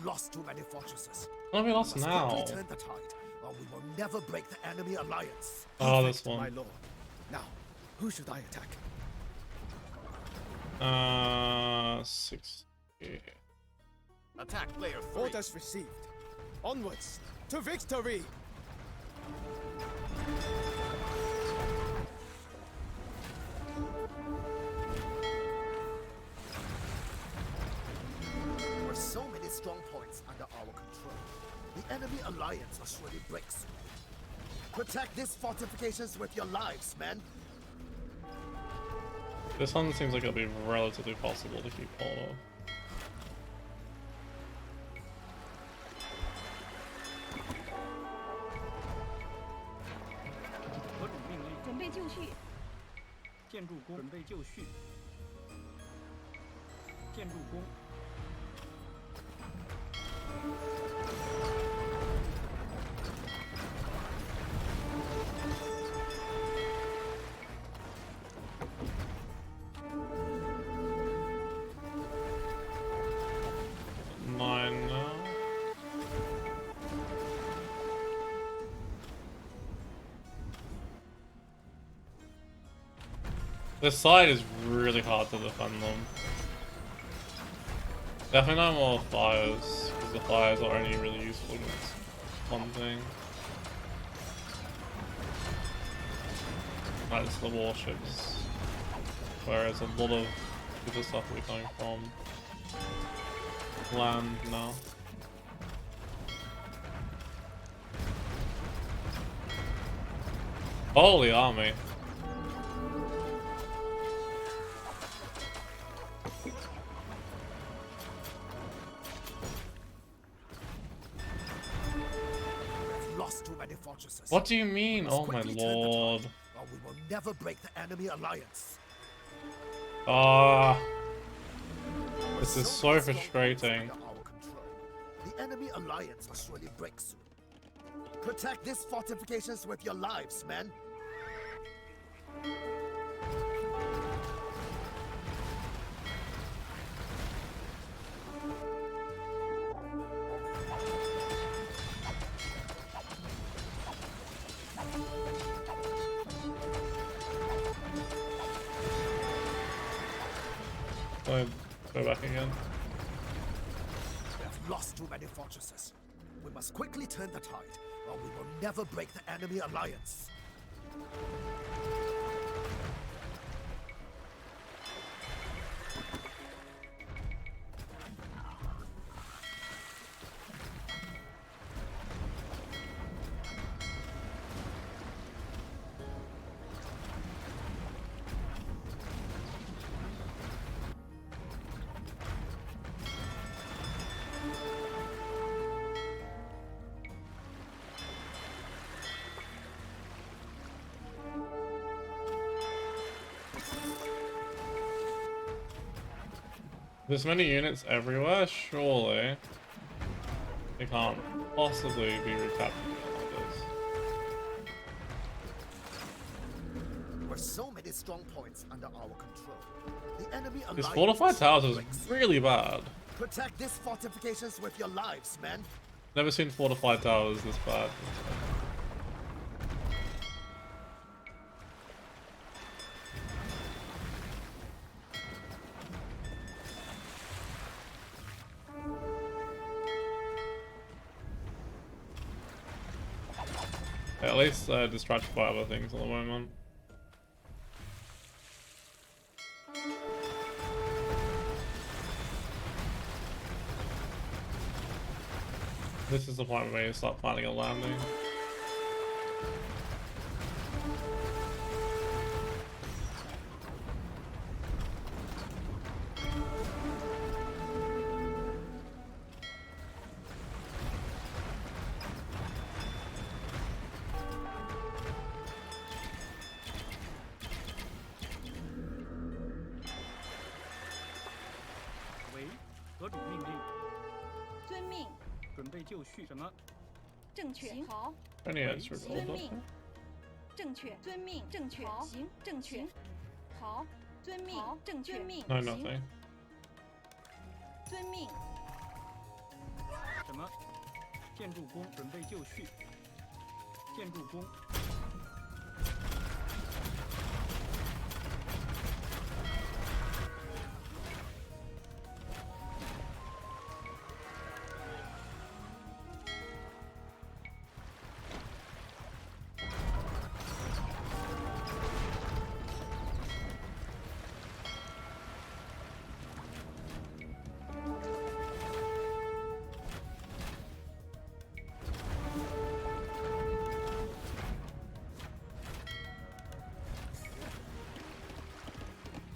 Lost too many fortresses. What have we lost now? Turn the tide, or we will never break the enemy alliance. Oh, this one. My lord. Now, who should I attack? 60. Attack player 3. Orders received. Onwards to victory. So many strong points under our control. The enemy alliance will surely break soon. Protect these fortifications with your lives, men. This one seems like it'll be relatively possible to keep hold of. This side is really hard to defend them. Definitely no more fires, because the fires are only really useful against one thing. That's the warships. Whereas a lot of the stuff will be coming from land now. Holy army. What do you mean? Oh my lord. Or we will never break the enemy alliance. This is so frustrating. The enemy alliance will surely break soon. Protect these fortifications with your lives, men. Go back again. We have lost too many fortresses. We must quickly turn the tide, or we will never break the enemy alliance. There's many units everywhere, surely they can't possibly be recaptured like this. With so many strong points under our control, the enemy This alliance fortified towers is breaks. really bad. Protect these fortifications with your lives, men. Never seen fortified towers this bad. At least distracted by other things at the moment. This is the point where you start planning a landing. Any answer to all that? 正确，遵命，正确，行，正确，好，遵命，正确，命， No, nothing. 遵命。什么？建筑工准备就绪。建筑工。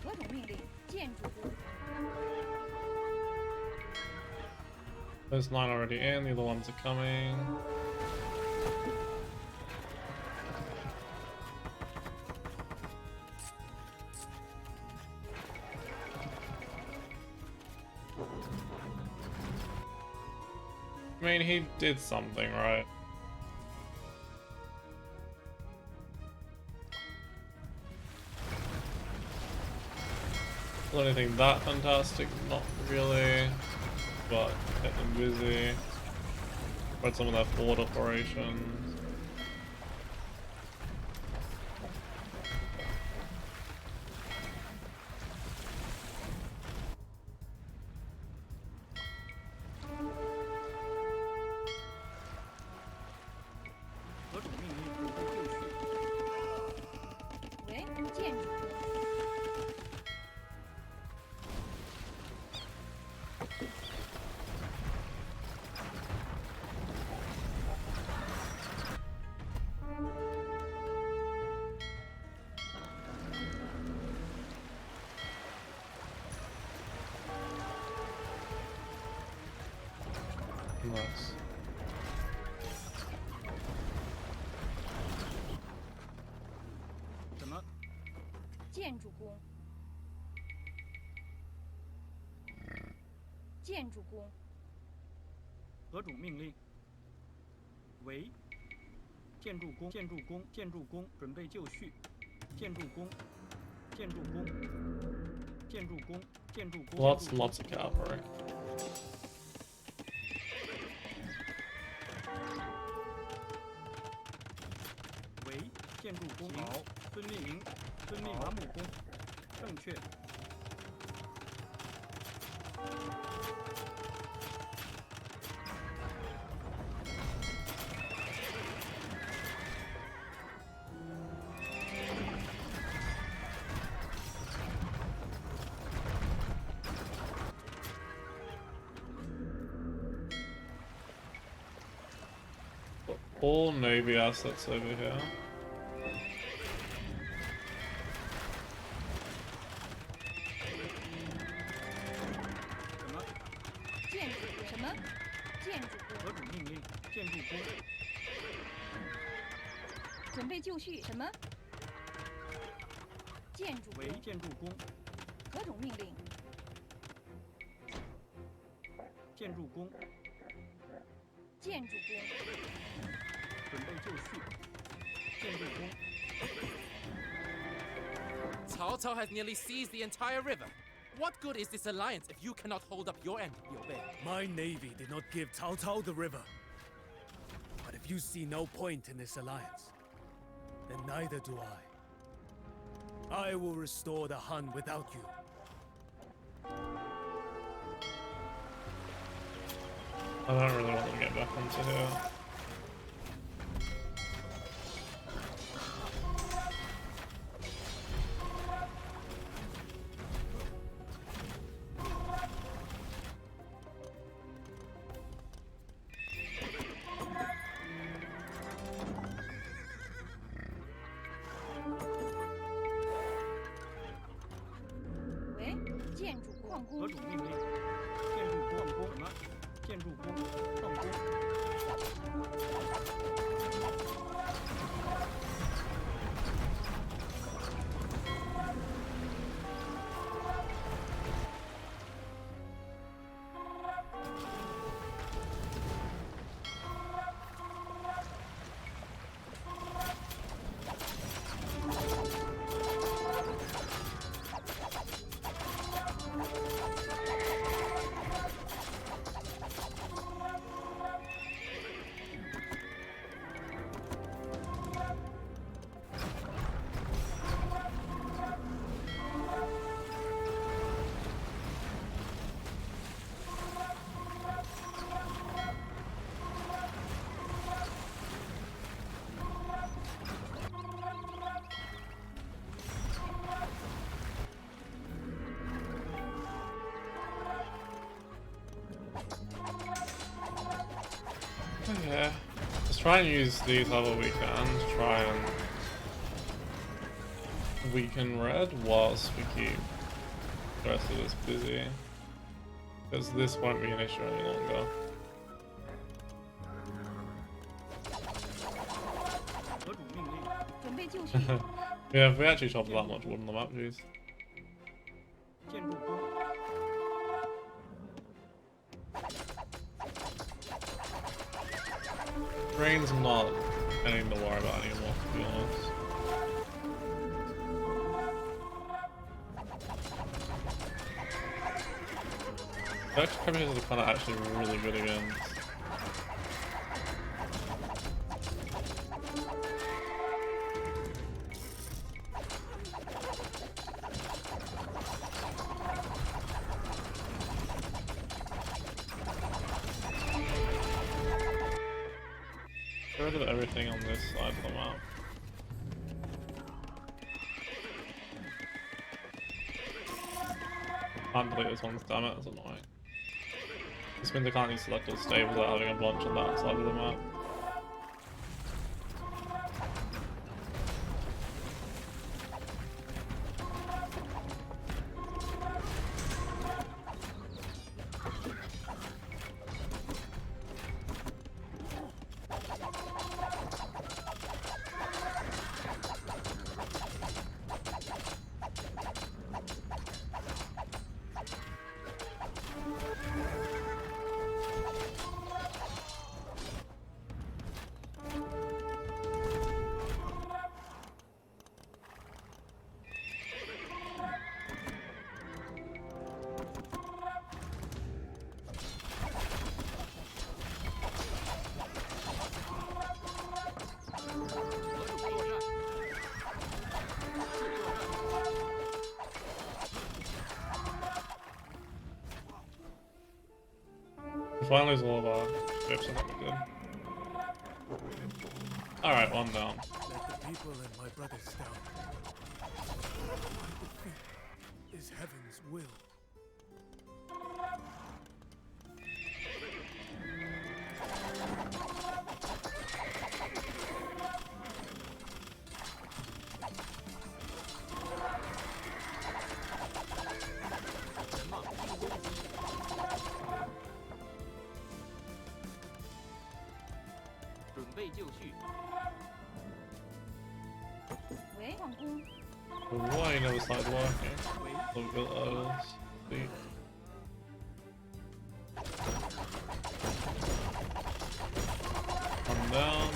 何种命令？建筑工。 There's 9 already in, the other ones are coming. I mean, he did something, right? Not anything that fantastic, not really, but get them busy. Spread some of their forward operations. Nice. 什么？建筑工。建筑工。何种命令？为建筑工，建筑工，建筑工准备就绪。建筑工，建筑工，建筑工，建筑工。Lots and lots of cavalry. 建筑工好，遵命，遵命，伐木工，正确。all Navy assets over here. 准备就绪，什么？建筑为建筑工，何种命令？建筑工，建筑工，准备就绪，建筑工。Cao Cao has nearly seized the entire river. What good is this alliance if you cannot hold up your end of your bed? My navy did not give Cao Cao the river. But if you see no point in this alliance, then neither do I. I will restore the Han without you. I don't really want to get back onto here. Yeah, let's try and use these other weekends, try and weaken red whilst we keep the rest of this busy. Because this won't be an issue any longer. Yeah, if we actually chopped that much wood on the map, jeez. Rain's not anything to worry about anymore, to be honest. The extra premiers are kind of actually really good against. Get rid of everything on this side of the map. Can't delete this one, damn it, that's annoying. This means I can't use selected stables without having a bunch on that side of the map. Finally, lose all of our ships, I think we did. Alright, one down. Let the people and my brothers down. My defeat is heaven's will. 矿工。 Why never started working? Look at those. See? Come down.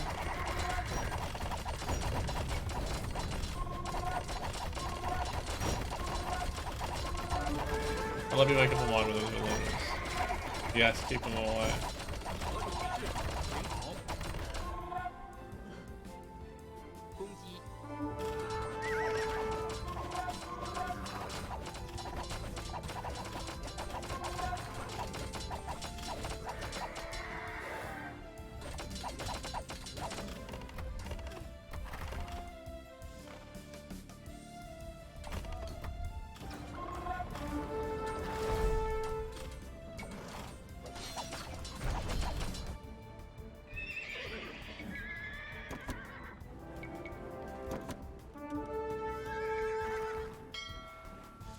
I'll let me make up my mind with those villagers. Yes, keep them away. 攻击，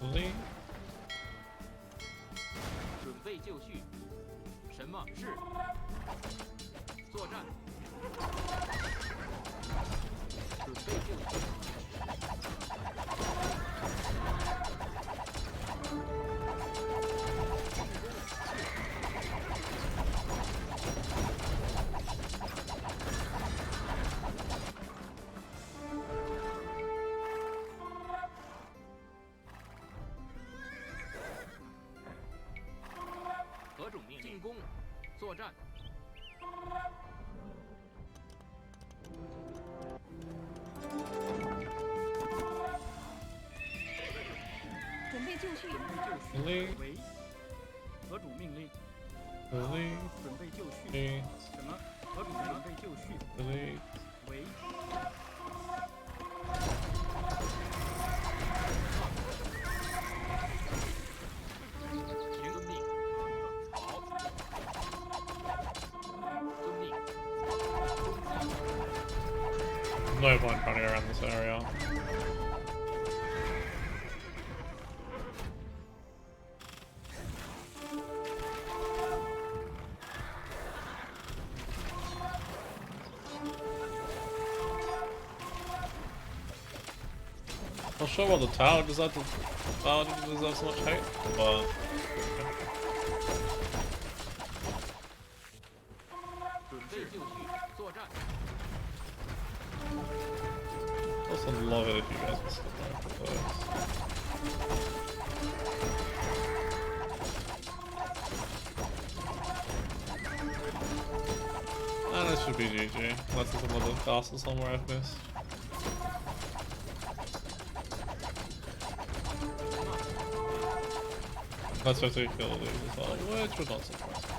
Really? 准备就绪。什么是？作战。准备就绪。何种命令？进攻，作战。准备就绪。 Really? 为何种命令？ Really? 准备就绪。 Really? 什么？何种准备就绪？ Really? 为 行遵命。好。遵命。 No point running around this area. Not sure what the tower deserves so much hate, but 准备就绪，作战。 also love it if you guys would still go for this. And this should be GG, unless there's another castle somewhere I've missed. That's supposed to kill these as well, which would not surprise me.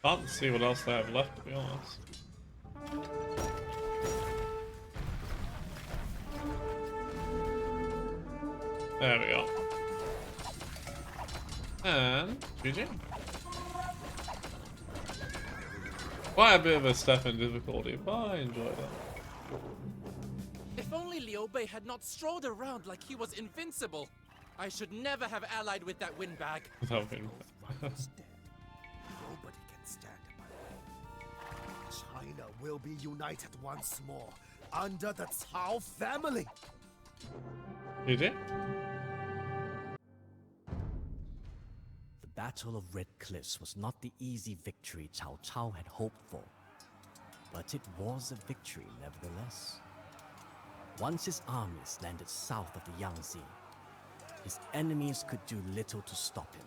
Can't see what else they have left, to be honest. There we go. And GG. Quite a bit of a step in difficulty, but I enjoyed it. If only Liu Bei had not strolled around like he was invincible. I should never have allied with that windbag. Without being Rivals dead. Nobody can stand by. China will be united once more under the Cao family. GG. The Battle of Red Cliffs was not the easy victory Cao Cao had hoped for, but it was a victory nevertheless. Once his armies landed south of the Yangtze, his enemies could do little to stop him.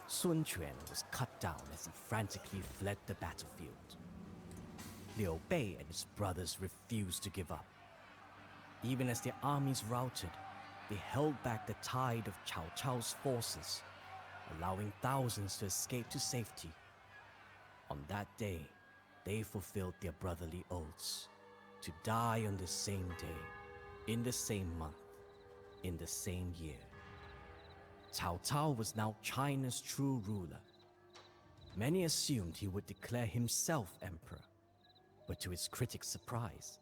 Sun Quan was cut down as he frantically fled the battlefield. Liu Bei and his brothers refused to give up. Even as their armies routed, they held back the tide of Cao Cao's forces, allowing thousands to escape to safety. On that day, they fulfilled their brotherly oaths, to die on the same day, in the same month, in the same year. Cao Cao was now China's true ruler. Many assumed he would declare himself emperor, but to his critics' surprise,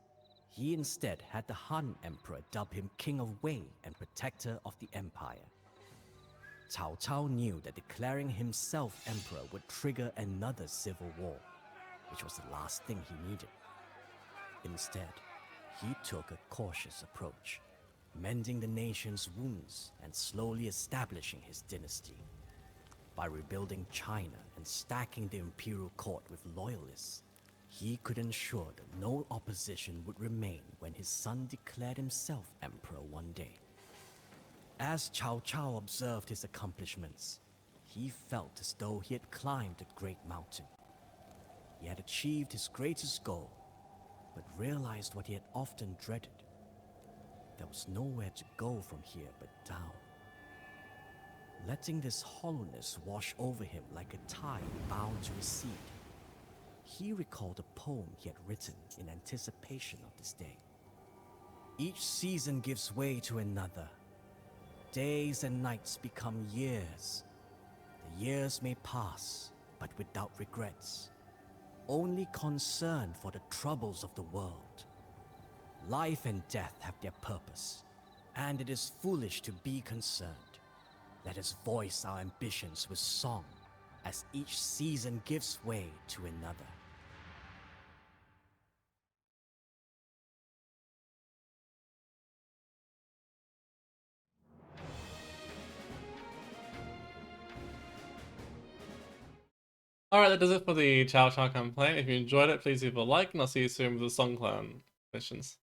he instead had the Han Emperor dub him King of Wei and Protector of the Empire. Cao Cao knew that declaring himself emperor would trigger another civil war, which was the last thing he needed. Instead, he took a cautious approach, mending the nation's wounds and slowly establishing his dynasty. By rebuilding China and stacking the imperial court with loyalists, he could ensure that no opposition would remain when his son declared himself emperor one day. As Cao Cao observed his accomplishments, he felt as though he had climbed a great mountain. He had achieved his greatest goal, but realized what he had often dreaded. There was nowhere to go from here but down. Letting this hollowness wash over him like a tide bound to recede, he recalled a poem he had written in anticipation of this day. Each season gives way to another. Days and nights become years. The years may pass, but without regrets. Only concern for the troubles of the world. Life and death have their purpose, and it is foolish to be concerned. Let us voice our ambitions with song, as each season gives way to another. Alright, that does it for the Cao Cao campaign. If you enjoyed it, please leave a like, and I'll see you soon with the Song Clan missions.